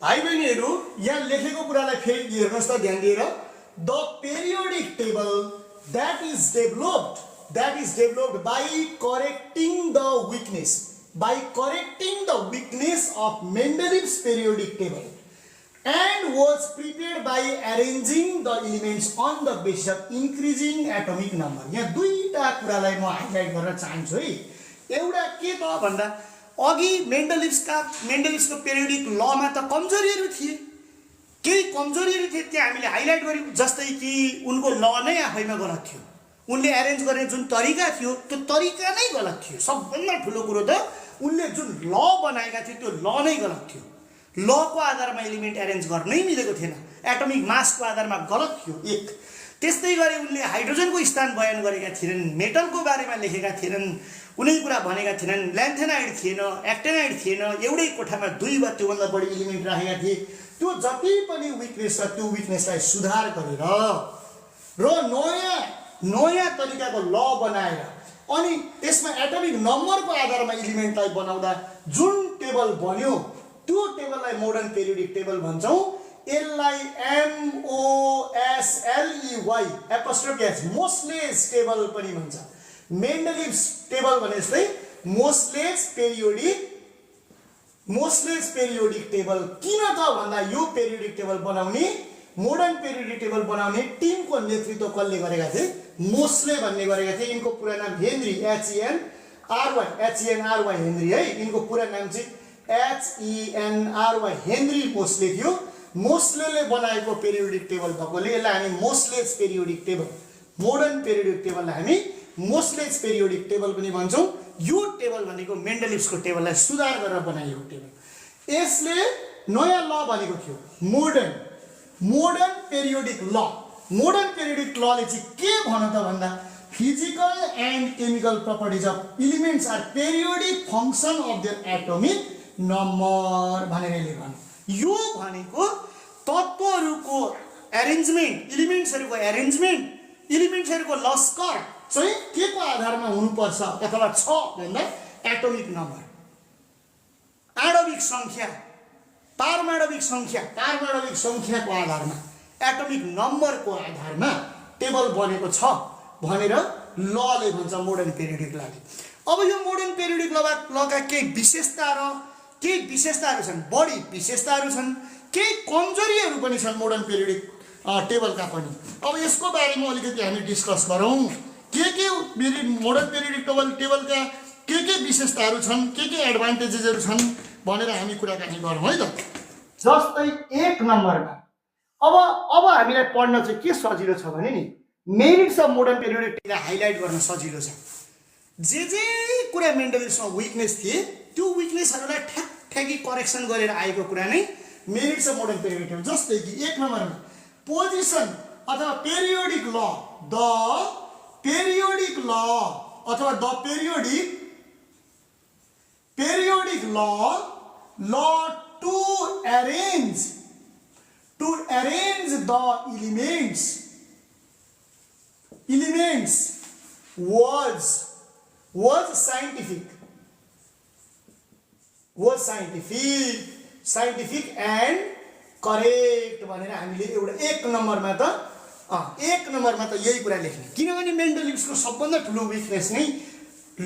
भाइ बहिनीहरू यहाँ लेखेको कुरालाई फेरि हेर्नुहोस् त ध्यान दिएर, the periodic table that is developed by correcting the weakness of Mendeleev's periodic table and was prepared by arranging the elements on the basis of increasing atomic number। यहाँ दुईटा कुरालाई म हाइलाइट गर्न चाहन्छु है। एउटा के त भन्दा अघि मेन्डलिभ्सको पेरियोडिक लमा त कमजोरीहरू थिए, केही कमजोरीहरू थिए, त्यहाँ हामीले हाइलाइट गर्यौँ। जस्तै कि उनको ल नै आफैमा गलत थियो, उनले एरेन्ज गर्ने जुन तरिका थियो त्यो तरिका नै गलत थियो। सबभन्दा ठुलो कुरो त उनले जुन ल बनाएका थिए त्यो ल नै गलत थियो। लको आधारमा एलिमेन्ट एरेन्ज गर्नै मिलेको थिएन, एटोमिक मासको आधारमा गलत थियो एक। त्यस्तै गरी उनले हाइड्रोजनको स्थान बयान गरेका थिएनन्, मेटलको बारेमा लेखेका थिएनन्, कुनै कुरा भनेका थिएनन्, ल्यान्थेनाइड थिएन, एक्टिनाइड थिएन, एउटै कोठामा 2 वा त्योभन्दा बढी एलिमेन्ट राखेका थिए। त्यो जति पनि विकनेस छ त्यो विकनेसलाई सुधार गरेर र नयाँ तरिकाको ल बनाएर अनि त्यसमा एटोमिक नम्बरको आधारमा एलिमेन्टलाई बनाउँदा जुन टेबल बन्यो त्यो टेबललाई मोडर्न पेरियोडिक टेबल भन्छौँ। यसलाई मोस्लेज टेबल पनि भन्छ। मेन्डलिभ्स टेबल भने जस्तै मोस्लेज पेरियोडिक मोस्टलेस पेरियोडिक टेबल किन त भन्दा यो पेरियोडिक टेबल बनाउने मोडर्न पेरियोडिक टेबल बनाउने टिमको नेतृत्व कसले गरेका थिए मोस्ले भन्ने गरेका थिए यिनको पुरा नाम हेनरी HENRY हेनरी है यिनको पुरा नाम चाहिँ HENRY हेनरी मोस्ले थियो मोस्लेले बनाएको पेरियोडिक टेबल भएकोले यसलाई हामी मोस्लेस पेरियोडिक टेबल मोडर्न पेरियोडिक टेबललाई हामी मोस्लेस पेरियोडिक टेबल पनि भन्छौं यो टेबल भनेको मेन्डलिभ्सको टेबललाई सुधार गरेर बनाइएको टेबल यसले नयाँ ल भनेको थियो modern periodic law modern periodic लले चाहिँ के भन्यो त भन्दा physical and chemical properties of elements are periodic function of their atomic number भनेर यसले भन्यो यो भनेको तत्त्वहरूको एरेन्जमेन्ट एलिमेन्ट्सहरूको लस्कर चाहिँ के को आधारमा हुनुपर्छ अथवा छ भन्दा एटोमिक नम्बर आणविक संख्या पारमाणविक संख्याको आधारमा एटोमिक नम्बरको आधारमा टेबल बनेको छ भनेर लले भन्छ मोडर्न पेरियोडिक लले अब यो मोडर्न पेरियोडिक लका केही विशेषताहरू छन् बढी विशेषताहरू छन् केही कमजोरीहरू पनि छन् मोडर्न पेरियोडिक टेबलका पनि अब यसको बारेमा अलिकति हामी डिस्कस गरौँ के मोडर्न पेरियोडिक टेबलका के विशेषताहरू छन् के एडभान्टेजेसहरू छन् भनेर हामी कुराकानी गरौँ है त जस्तै 1 नम्बरमा अब हामीलाई पढ्न चाहिँ के सजिलो छ भने नि merits of modern periodic table highlight गर्न सजिलो छ जे कुरा मेन्डलिभ्समा विकनेस थिए त्यो विकनेसहरूलाई ठ्याक्कै करेक्सन गरेर आएको कुरा नै merits of modern periodic table जस्तै कि 1 नम्बरमा पोजिसन अथवा पेरियोडिक ल the periodic law to arrange the elements was scientific and correct भनेर हामीले एउटा 1 नम्बरमा त यही कुरा लेख्ने किनभने मेन्डलिभ्सको सबभन्दा ठुलो विकनेस नै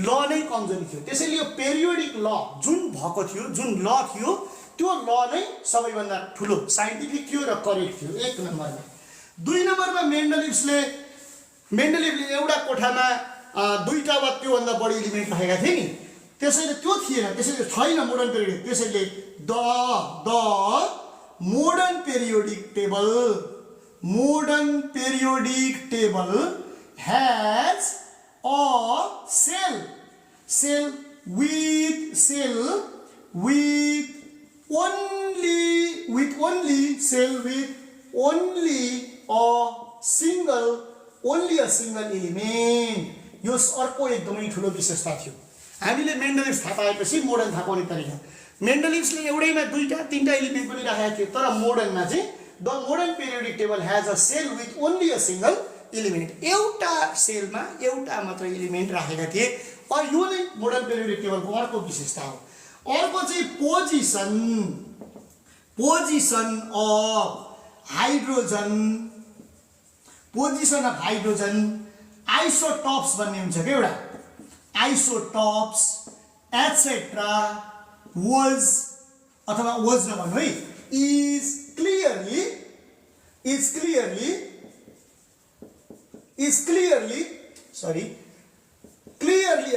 ल नै कमजोरी थियो त्यसैले यो पेरियोडिक ल जुन भएको थियो जुन ल थियो त्यो ल नै सबैभन्दा ठुलो साइन्टिफिक थियो र करेक्ट थियो 1 नम्बरमा 2 नम्बरमा मेन्डलिभ्सले एउटा कोठामा 2टा वा त्योभन्दा बढी एलिमेन्ट राखेका थिए नि त्यसैले त्यो थिएन त्यसैले छैन मोडर्न पेरियोडिक त्यसैले the modern periodic table has a cell with only a single element यो अर्को एकदमै ठुलो विशेषता थियो हामीले मेन्डलिभ्स थाहा पाएपछि मोडर्न थाहा पाउने तरिका मेन्डलिभ्सले एउटैमा 2टा-3टा एलिमेन्ट पनि राखेका थियो तर मोडर्नमा चाहिँ the modern periodic table has a cell with only a single element एउटा सेलमा एउटा मात्र एलिमेन्ट राखेका थिए और यो नै मोडर्न पेरियोडिक टेबलको अर्को विशेषता हो अर्को चाहिँ पोजिसन अफ हाइड्रोजन आइसोटॉप्स भन्ने हुन्छ के एउटा आइसोटॉप्स एटसेट्रा was नभन्नु है is clearly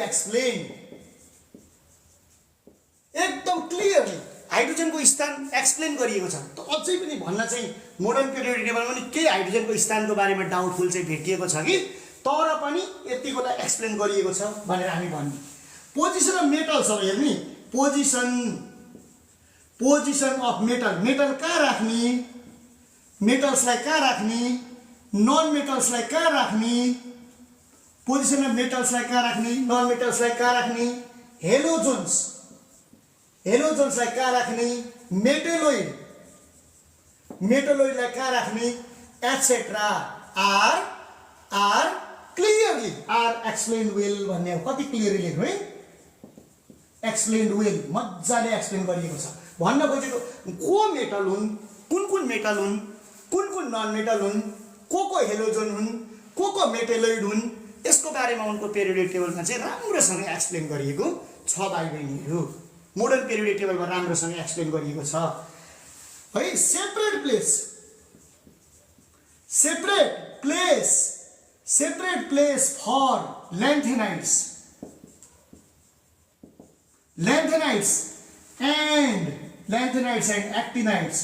explained एकदम क्लियरली हाइड्रोजनको स्थान एक्सप्लेन गरिएको छ त अझै पनि भन्न चाहिँ मोडर्न पेरियोडिक टेबलमा पनि केही हाइड्रोजनको स्थानको बारेमा डाउटफुल चाहिँ भेटिएको छ कि तर पनि यतिकोलाई एक्सप्लेन गरिएको छ भनेर हामी भन्ने पोजिसन अफ मेटल्स अब हेर्नु पोजिसन अफ मेटल कहाँ राख्ने मेटल्सलाई कहाँ राख्ने नन मेटल्सलाई कहाँ राख्ने पोजिसन अफ मेटल्सलाई कहाँ राख्ने नन मेटल्सलाई कहाँ राख्ने हेलोजन्सलाई कहाँ राख्ने मेटलोइडलाई कहाँ राख्ने etcetera are clearly are explain well भन्ने कति क्लियरली लेख्नु है एक्सप्लेन वेल मजाले एक्सप्लेन गरिएको छ भन्न खोजेको को मेटल हुन् कुन मेटल हुन् कुन नन मेटल हुन् को हेलोजन हुन् को मेटेलोइड हुन् यसको बारेमा उनको पेरियोडिक टेबलमा चाहिँ राम्रोसँग एक्सप्लेन गरिएको छ भाइ बहिनीहरू मोडर्न पिरियोडिक टेबलमा राम्रोसँग एक्सप्लेन गरिएको छ है। Separate place for lanthanides and actinides.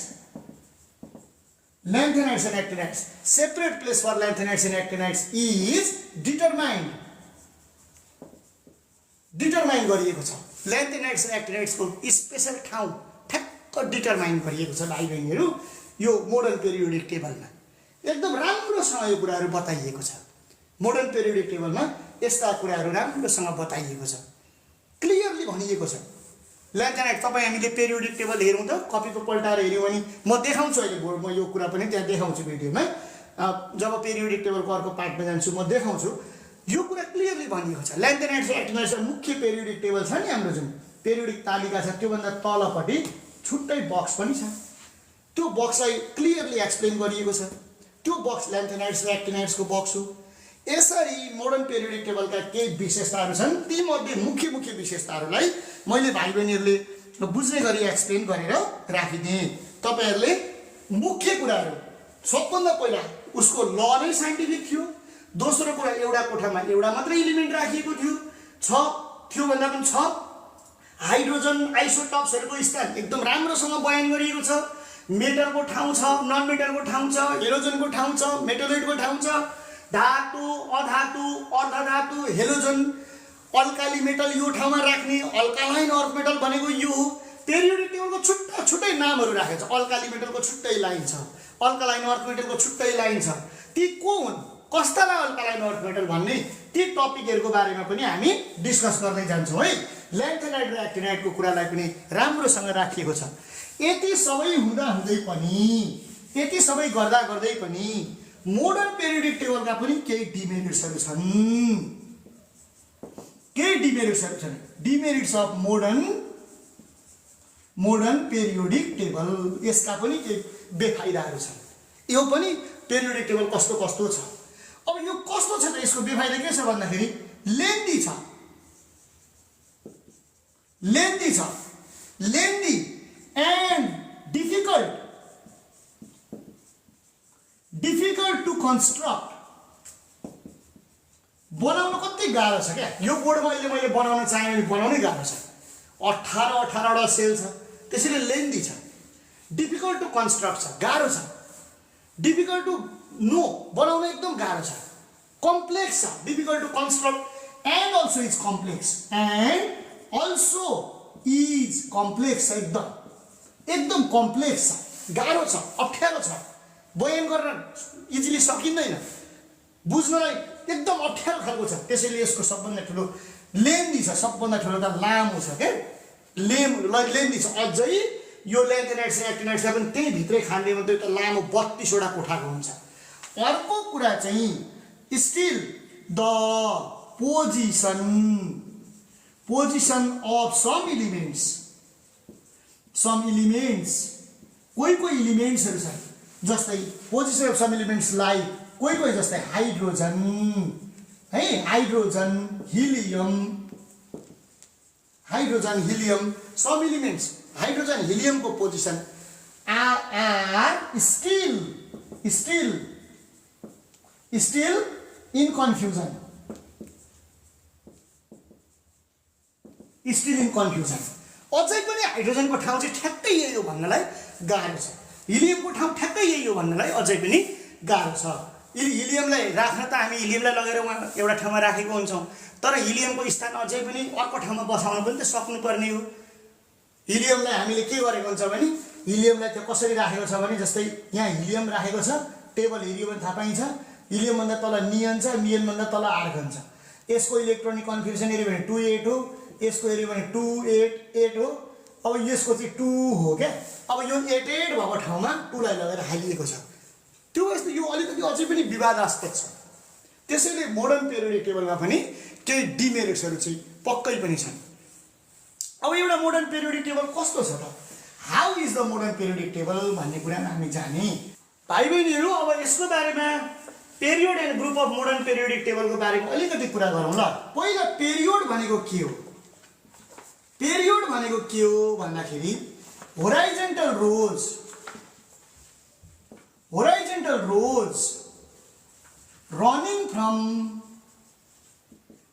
Lanthanides and actinides. Separate place for lanthanides and actinides is determined गरिएको छ। Lanthanides and actinides को स्पेशल ठाउँ ठ्याक्क डिटरमाइन गरिएको छ भाइ बहिनीहरू यो मोडर्न पिरियोडिक टेबलमा। एकदम राम्रोसँग यो कुराहरू बताइएको छ। मोडर्न पिरियोडिक टेबलमा यस्ता कुराहरू राम्रोसँग बताइएको छ, क्लियरली भनिएको छ। ल्यान्थेनाइड तपाईँ हामीले पिरियोडिक टेबल हेरौँ त, कपीको पल्टाएर हेऱ्यौँ भने म देखाउँछु अहिले बोर्ड, म यो कुरा पनि त्यहाँ देखाउँछु भिडियोमा। जब पिरियोडिक टेबलको अर्को पार्टमा जान्छु म देखाउँछु। यो कुरा क्लियरली भनिएको छ। ल्यान्थेनाइड्स र एक्टिनाइड्स मुख्य पिरियोडिक टेबल छ नि हाम्रो, जुन पिरियोडिक तालिका छ त्योभन्दा तलपट्टि छुट्टै बक्स पनि छ। त्यो बक्सलाई क्लियरली एक्सप्लेन गरिएको छ। त्यो बक्स ल्यान्थेनाइड्स र एक्टिनाइड्सको बक्स हो। यसरी मोडर्न पिरियोडिक टेबलका केही विशेषताहरू छन्। तीमध्ये मुख्य विशेषताहरूलाई मैले भाइ बहिनीहरूले बुझ्ने गरी एक्सप्लेन गरेर राखिदिएँ। तपाईँहरूले मुख्य कुराहरू, सबभन्दा पहिला उसको ल नै साइन्टिफिक थियो। दोस्रो कुरा, एउटा कोठामा एउटा मात्रै एलिमेन्ट राखिएको थियो भन्दा पनि छ। हाइड्रोजन आइसोटप्सहरूको स्थान एकदम राम्रोसँग बयान गरिएको छ। मेटलको ठाउँ छ, नन मेटलको ठाउँ छ, हेलोजनको ठाउँ छ, मेटलोइडको ठाउँ छ, धातु, अधातु, अर्धधातु, हेलोजन, अल्काली मेटल यो ठाउँमा राख्ने, अल्कालाइन अर्थ मेटल भनेको यो हो। पिरियोडिक टेबलको छुट्टै नामहरू राखेको छ। अल्काली मेटलको छुट्टै लाइन छ, अल्कालाइन अर्थ मेटलको छुट्टै लाइन छ। ती को हुन्, कस्तालाई अल्कालाइन अर्थ मेटल भन्ने, ती टपिकहरूको बारेमा पनि हामी डिस्कस गर्दै जान्छौँ है। ल्यान्थेनाइड र एक्टिनाइडको कुरालाई पनि राम्रोसँग राखिएको छ। यति सबै हुँदै पनि, यति सबै गर्दै पनि मोडर्न पिरियोडिक टेबलका पनि केही डिमेरिट्सहरू छन्। Demerits of modern periodic table, यसका पनि केही बेफाइदाहरू छन्। यो पनि पिरियोडिक टेबल कस्तो छ। अब यो कस्तो छ त, यसको बेफाइदा के छ भन्दाखेरि लेन्दी एन्ड डिफिकल्ट टु कन्स्ट्रक्ट। बनाउन कति गाह्रो छ क्या। यो बोर्डमा मैले बनाउन चाहेँ भने बनाउनै गाह्रो छ। 18वटा सेल छ, त्यसैले लेन्दी छ। डिफिकल्ट टु कन्स्ट्रक्ट छ, गाह्रो छ। डिफिकल्ट टु नो, बनाउन एकदम गाह्रो छ। कम्प्लेक्स छ, difficult to construct and also is complex छ। एकदम कम्प्लेक्स छ, गाह्रो छ, अप्ठ्यारो छ। बयान गर्न इजिली सकिँदैन, बुझ्नलाई एकदम अप्ठ्यारो खालको छ। त्यसैले यसको सबभन्दा ठुलो लेन्दी छ, सबभन्दा ठुलो त लामो छ क्या। लेन्दी छ। अझै यो ल्यान्थेनाइड्स र एक्टिनाइड्सलाई पनि त्यही भित्रै खाने भने त लामो 32वटा कोठाको हुन्छ। अर्को कुरा चाहिँ still the position of some elements, कोही इलिमेन्ट्सहरू छन् जस्तै position of some elements like कोही जस्तै hydrogen, helium, some elements hydrogen हिलियमको position are still in confusion. अझै पनि हाइड्रोजनको ठाउँ चाहिँ ठ्याक्कै यही हो भन्नलाई गाह्रो छ। हिलियमको ठाउँ ठ्याक्कै यही हो भन्नलाई अझै पनि गाह्रो छ। हिलियमलाई राख्न त हामी हिलियमलाई लगेर उहाँ एउटा ठाउँमा राखेको हुन्छौँ, तर हिलियमको स्थान अझै पनि अर्को ठाउँमा बसाउन पनि त सक्नुपर्ने हो। हिलियमलाई हामीले के गरेको हुन्छ भने, हिलियमलाई त्यो कसरी राखेको छ भने, जस्तै यहाँ हिलियम राखेको छ, टेबल हेऱ्यो भने थाहा पाइन्छ। हिलियमभन्दा तल नियन छ, नियनभन्दा तल आर्गन छ। यसको इलेक्ट्रोनिक कन्फिगरेसन हेऱ्यो भने 2 8 हो, यसको हेऱ्यो भने 2 8 8 हो। अब यसको चाहिँ 2 हो क्या। अब यो 8 8 भएको ठाउँमा 2 लाई लगेर हालिएको छ। त्यो यस्तो यो अलिकति अझै पनि विवादास्पद छ। त्यसैले मोडर्न पिरियोडिक टेबलमा पनि केही डिमेरिट्सहरू चाहिँ पक्कै पनि छन्। अब एउटा मोडर्न पिरियोडिक टेबल कस्तो छ त, how is the modern periodic table भन्ने कुरामा हामी जाने भाइ बहिनीहरू। अब यसको बारेमा period and group of modern periodic टेबलको बारेमा अलिकति कुरा गरौँ ल। पहिला पेरियोड भनेको के हो? पेरियड भनेको के हो भन्दाखेरि होराइजन्टल रोज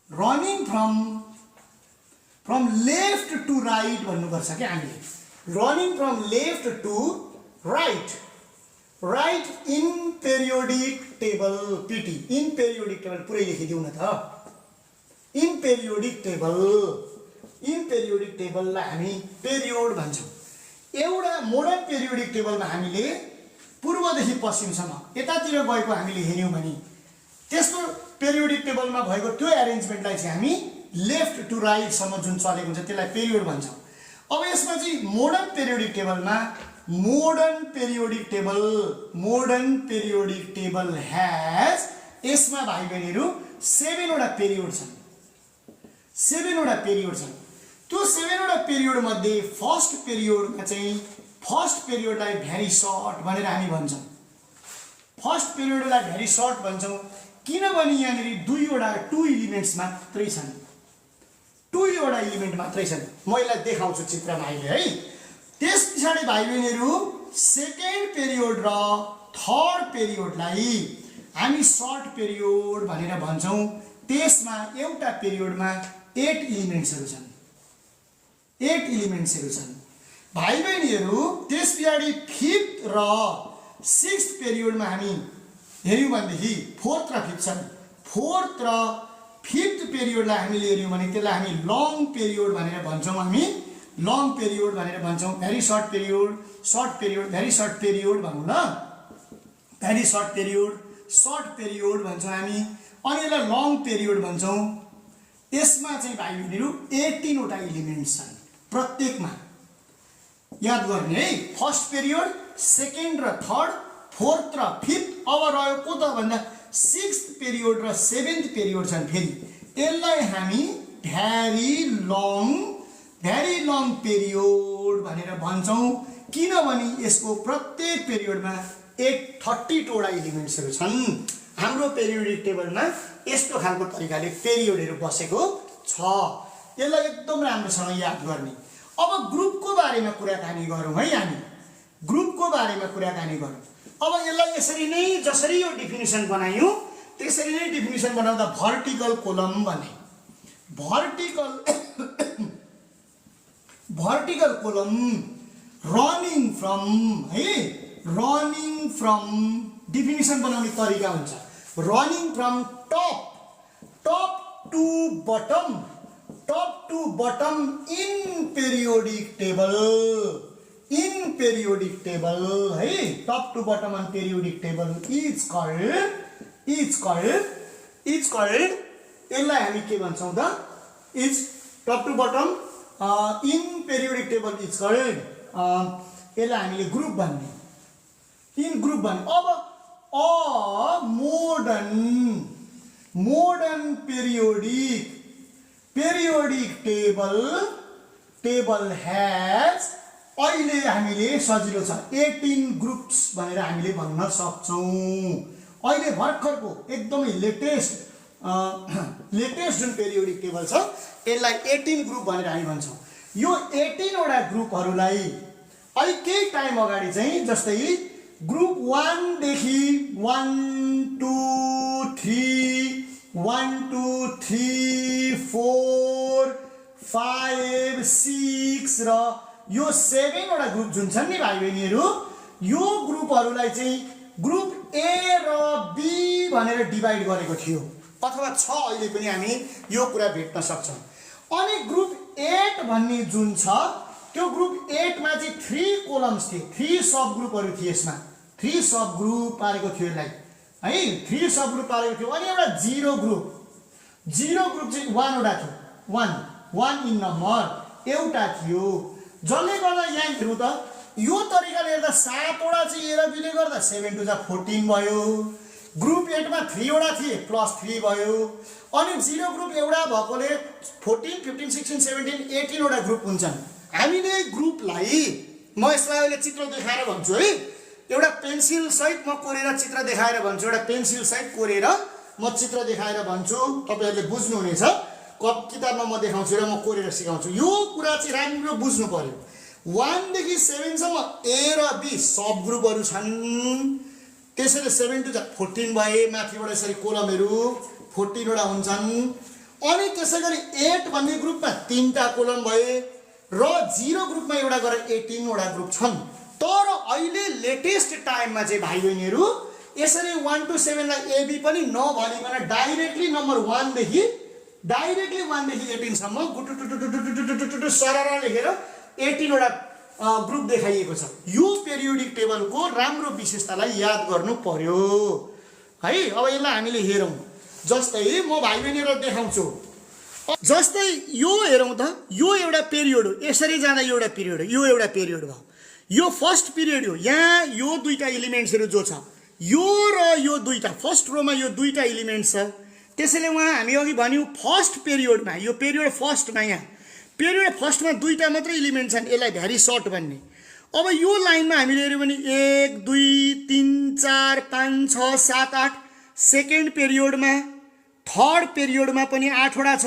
running from left to right भन्नुपर्छ के हामीले running from left to right in periodic table PT in periodic table पुरै लेखिदिउ न त in periodic table लाई हामी पेरियड भन्छौँ एउटा मोडर्न पेरियोडिक टेबलमा हामीले पूर्वदेखि पश्चिमसम्म यतातिर गएको हामीले हेर्यौं भने त्यसको पेरियोडिक टेबलमा भएको त्यो एरेन्जमेन्टलाई चाहिँ हामी लेफ्ट टु राइट सम्म जुन चलेको हुन्छ त्यसलाई पेरियड भन्छौँ अब यसमा चाहिँ मोडर्न पेरियोडिक टेबल ह्याज यसमा भाइ बहिनीहरु 7 वटा पेरियड छन् त्यो 7 वटा पेरियड मध्ये फर्स्ट पेरियडलाई भेरी सर्ट भनेर हामी भन्छौँ किनभने यहाँनिर टु इलिमेन्ट मात्रै छन् म यसलाई देखाउँछु चित्रमा अहिले है त्यस पछाडि भाइ बहिनीहरु सेकेन्ड पेरियड र थर्ड पेरियडलाई हामी सर्ट पेरियड भनेर भन्छौँ त्यसमा एउटा पेरियडमा 8 इलिमेन्ट्सहरु छन् भाइ बहिनीहरु त्यस पछाडि फिफ्थ र सिक्स्थ पेरियडमा हामी हेर्यौं भनेदेखि फोर्थ र फिफ्थ पेरियडलाई हामीले हेर्यौं भने त्यसलाई हामी लङ पेरियड भनेर भन्छौँ very short period very short period भनौं न भेरी सर्ट पेरियड भन्छौँ हामी अनि यसलाई लङ पेरियड भन्छौँ यसमा चाहिँ भाइ बहिनीहरु 18 वटा इलिमेन्ट्स छन् प्रत्येकमा याद गर्ने है फर्स्ट पेरियड सेकेन्ड र थर्ड फोर्थ र फिफ्थ अब रह्यो को त भन्दा सिक्स्थ पेरियड र सेभेन्थ पेरियड छन् फेरि यसलाई हामी भेरी लङ पेरियड भनेर भन्छौँ किनभने यसको प्रत्येक पेरियडमा 32 वटा इलिमेन्ट्सहरु छन् हाम्रो पेरियोडिक टेबलमा यस्तो खालको तरिकाले पेरियडहरु बसेको छ यसलाई एकदम राम्रोसँग याद गर्ने अब ग्रुपको बारेमा कुराकानी गरौँ है हामी अब यसलाई यसरी नै जसरी यो डेफिनिसन बनायौं त्यसरी नै डेफिनिसन बनाउँदा भर्टिकल कोलम भने vertical column running from definition बनाउने तरिका हुन्छ running from top to bottom in periodic table है top to bottom on periodic table is called यसलाई हामी के भन्छौं त is top to bottom in periodic table is called यसलाई हामीले ग्रुप भन्ने अब a modern periodic table has अहिले हामीले सजिलो छ 18 ग्रुप्स भनेर हामीले भन्न सक्छौं अहिले भर्खरको एकदमै लेटेस्ट जुन पेरियोडिक टेबल छ यसलाई 18 ग्रुप भनेर हामी भन्छौं यो 18 वटा ग्रुपहरुलाई अहिले केही टाइम अगाडि चाहिँ जस्तै ग्रुप 1 देखि 1 2 3 4 5 6 र यो 7 वटा ग्रुप जुन छन् नि भाइ बहिनीहरु यो ग्रुपहरुलाई चाहिँ ग्रुप ए र बी भनेर डिभाइड गरेको थियो अथवा छ अहिले पनि हामी यो कुरा भेट्न सक्छौं अनि ग्रुप 8 भन्ने जुन छ त्यो ग्रुप 8 मा चाहिँ 3 कोलम्स थिए 3 सब ग्रुपहरु थिए यसमा 3 सब ग्रुप पारेको थियो यसलाई है 3 सब ग्रुप पारेको थियो अनि एउटा जीरो ग्रुप चाहिँ 1 वटा थियो 1 इन नम्बर एउटा थियो जसले गर्दा यहाँ हेर्नु त यो तरिकाले हेर्दा 7 वटा चाहिँ ए र बी ले गर्दा 7 2 जा 14 भयो ग्रुप 8 मा 3 वटा थिए प्लस 3 भयो अनि जीरो ग्रुप एउटा भएकोले 14 15 16 17 18 वटा ग्रुप हुन्छन् हामीले ग्रुपलाई म यसलाई अहिले चित्र देखाएर भन्छु है एउटा पेन्सिल सहित म कोरेर चित्र देखाएर भन्छु एउटा पेन्सिल सहित कोरेर म चित्र देखाएर भन्छु तपाईहरुले बुझ्नु हुनेछ किताबमा म देखाउँछु र म कोरेर सिकाउँछु। यो कुरा चाहिँ राम्रो बुझ्नु पर्यो। 1 देखि 7 सम्म ए र बी सब ग्रुपहरू छन्। त्यसैले 7 टु 14 भए, माथिबाट यसरी कोलमहरू 14 वटा हुन्छन्। अनि त्यसै गरी 8 भन्ने ग्रुपमा 3टा कोलम भए र 0 ग्रुपमा एउटा गरेर 18 वटा ग्रुप छन्। तर अहिले लेटेस्ट टाइममा चाहिँ भाइ बहिनीहरू यसरी 1 टु 7 लाई एबी पनि नभनिकन डाइरेक्टली नम्बर 1 देखि 18 सम्म गुटुटुटुटुटुटुटुटुटु सरर लेखेर 18 वटा ग्रुप देखाइएको छ। यो पेरियोडिक टेबलको राम्रो विशेषतालाई याद गर्नु पर्यो है। अब यसलाई हामीले हेरौँ। जस्तै म भाइ बहिनीहरूलाई देखाउँछु। जस्तै यो हेरौँ त, यो एउटा पिरियड हो। यसरी जाँदा यो एउटा पिरियड हो, यो एउटा पिरियड भयो। यो फर्स्ट पिरियड हो। यहाँ यो दुईटा एलिमेन्ट्सहरू जो छ, यो र यो दुईटा फर्स्ट रोमा यो दुईटा एलिमेन्ट्स छ। त्यसैले उहाँ हामी अघि भन्यौँ फर्स्ट पिरियडमा, यो पिरियड फर्स्टमा, यहाँ पिरियड फर्स्टमा दुईटा मात्रै एलिमेन्ट छन्, यसलाई भेरी सर्ट भन्ने। अब यो लाइनमा हामीले हेऱ्यौँ भने 1 2 3 4 5 6 7 8, सेकेन्ड पिरियडमा थर्ड पिरियडमा पनि 8 वटा छ।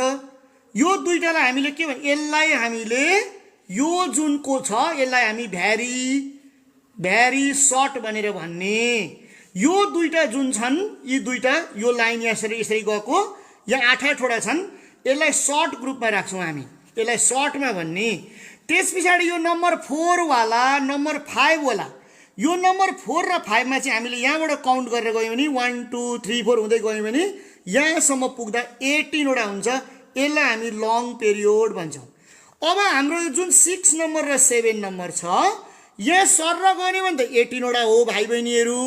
यो दुईटालाई हामीले के भन्छ, यसलाई हामीले यो जुनको छ यसलाई हामी भेरी सर्ट भनेर भन्ने। यो दुईटा जुन छन्, यी दुईटा यो लाइन यसरी गएको, यहाँ 8 वटा छन्, यसलाई सर्ट ग्रुपमा राख्छौँ हामी, यसलाई सर्टमा भन्ने। त्यस पछाडि यो नम्बर 4 वाला, नम्बर 5 वाला, यो नम्बर 4 र 5 मा चाहिँ हामीले यहाँबाट काउन्ट गरेर गयौँ भने 1 2 3 4 हुँदै गयौँ भने यहाँसम्म पुग्दा 18 वटा हुन्छ। यसलाई हामी लङ पिरियड भन्छौँ। अब हाम्रो जुन 6 नम्बर र 7 नम्बर छ, यहाँ सर गयो भने त 18 वटा हो भाइ बहिनीहरू।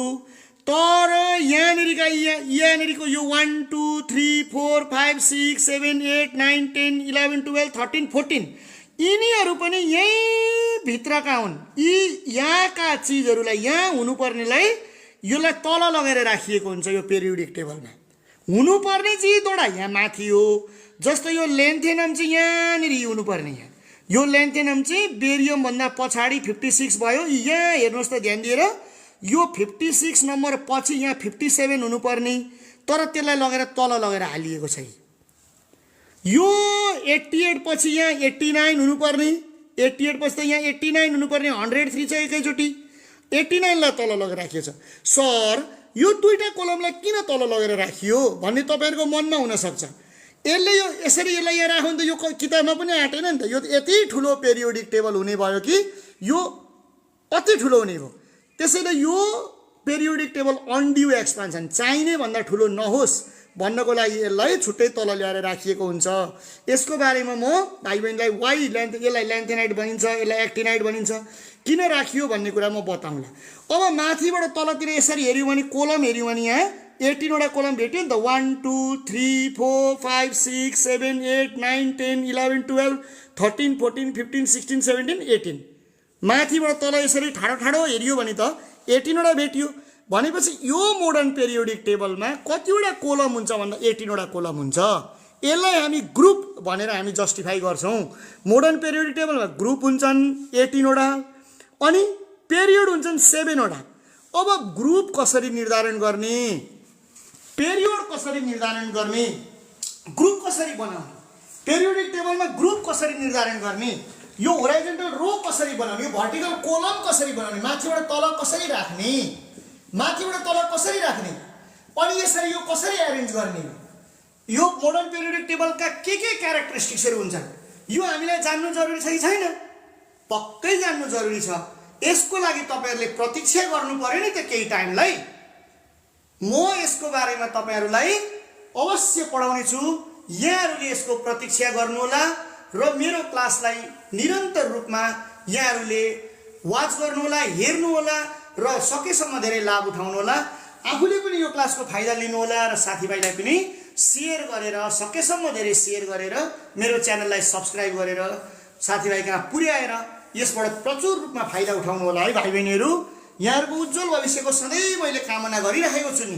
तर यहाँनिरको यो 1 2 3 4 5 6 7 8 9 10 11 12 13 14 यिनीहरू पनि यही भित्रका हुन्। यी यहाँका चिजहरूलाई, यहाँ हुनुपर्नेलाई यसलाई तल लगेर राखिएको हुन्छ। यो पेरियोडिक टेबलमा हुनुपर्ने चिजवटा यहाँ माथि हो। जस्तो यो लेन्थेनम चाहिँ यहाँनिर हुनुपर्ने, यहाँ यो लेन्थेनम चाहिँ बेरियमभन्दा पछाडि 56 भयो। यहाँ हेर्नुहोस् त ध्यान दिएर, यो 56 नम्बर पछि यहाँ 57 हुनुपर्ने, तर त्यसलाई लगेर तल लगेर हालिएको छ। यो 88 पछि यहाँ 89 हुनुपर्ने, 88 पछि त यहाँ 89 हुनुपर्ने, 103 छ एकैचोटि, 89 लाई तल लगेर राखिएको छ। सर यो दुईटा कोलमलाई किन तल लगेर राखियो भन्ने तपाईँहरूको मनमा हुनसक्छ। यसले यो यसरी यसलाई यहाँ राख्यो भने त यो किताबमा पनि आँटेन नि त। यो यति ठुलो पेरियोडिक टेबल हुने भयो कि यो अति ठुलो हुने भयो। त्यसैले यो पेरियोडिक टेबल अनड्यू एक्सपान्सन, चाहिने भन्दा ठुलो नहोस् भन्नको लागि यसलाई छुट्टै तल ल्याएर राखिएको हुन्छ। यसको बारेमा म भाइ बहिनीलाई यसलाई ल्यान्थेनाइट भनिन्छ, यसलाई एक्टिनाइट भनिन्छ, किन राखियो भन्ने कुरा म बताउँला। अब माथिबाट तलतिर यसरी हेऱ्यौँ भने, कोलम हेऱ्यौँ भने यहाँ 18 वटा कोलम भेट्यो नि त। 1 2 3 4 5 6 7 8 9 10 11 12 13 14 15 16 17 18 माथिबाट तल यसरी ठाडो हेऱ्यो भने त 18 वटा भेट्यो। भनेपछि यो मोडर्न पेरियोडिक टेबलमा कतिवटा कोलम हुन्छ भन्दा 18 वटा कोलम हुन्छ। यसलाई हामी ग्रुप भनेर हामी जस्टिफाई गर्छौँ। मोडर्न पेरियोडिक टेबलमा ग्रुप हुन्छन् 18 वटा अनि पिरियड हुन्छन् 7 वटा। अब ग्रुप कसरी निर्धारण गर्ने, पिरियड कसरी निर्धारण गर्ने, ग्रुप कसरी बनाउने, पेरियोडिक टेबलमा ग्रुप कसरी निर्धारण गर्ने, यो होराइजन्टल रो कसरी बनाउने, यो भर्टिकल कोलम कसरी बनाउने, माथिबाट तल कसरी राख्ने, माथिबाट तल कसरी राख्ने, अनि यसरी यो कसरी एरेन्ज गर्ने, यो मोडर्न पेरियोडिक टेबलका के क्यारेक्टरिस्टिक्सहरू हुन्छन्, यो हामीलाई जान्नु जरुरी छ कि छैन? पक्कै जान्नु जरुरी छ। यसको लागि तपाईहरुले प्रतीक्षा गर्नु पर्यो नि त केही टाइमलाई। म यसको बारेमा तपाईहरुलाई अवश्य पढाउने छु। यहाँहरुले यसको प्रतीक्षा गर्नु होला र मेरो क्लासलाई निरन्तर रूपमा यहाँहरुले वाच गर्नु होला, हेर्नु होला र सकेसम्म धेरै लाभ उठाउनु होला। आफूले पनि यो क्लासको फाइदा लिनु होला र साथीभाइलाई पनि शेयर गरेर, सकेसम्म धेरै शेयर गरेर मेरो च्यानललाई सब्स्क्राइब गरेर साथीभाइ कहाँ पुर्याएर यसबाट प्रचुर रूपमा फाइदा उठाउनु होला है भाइ बहिनीहरु। यहाँहरुको उज्जवल भविष्यको सधैं मैले कामना गरिरहेको छु नि।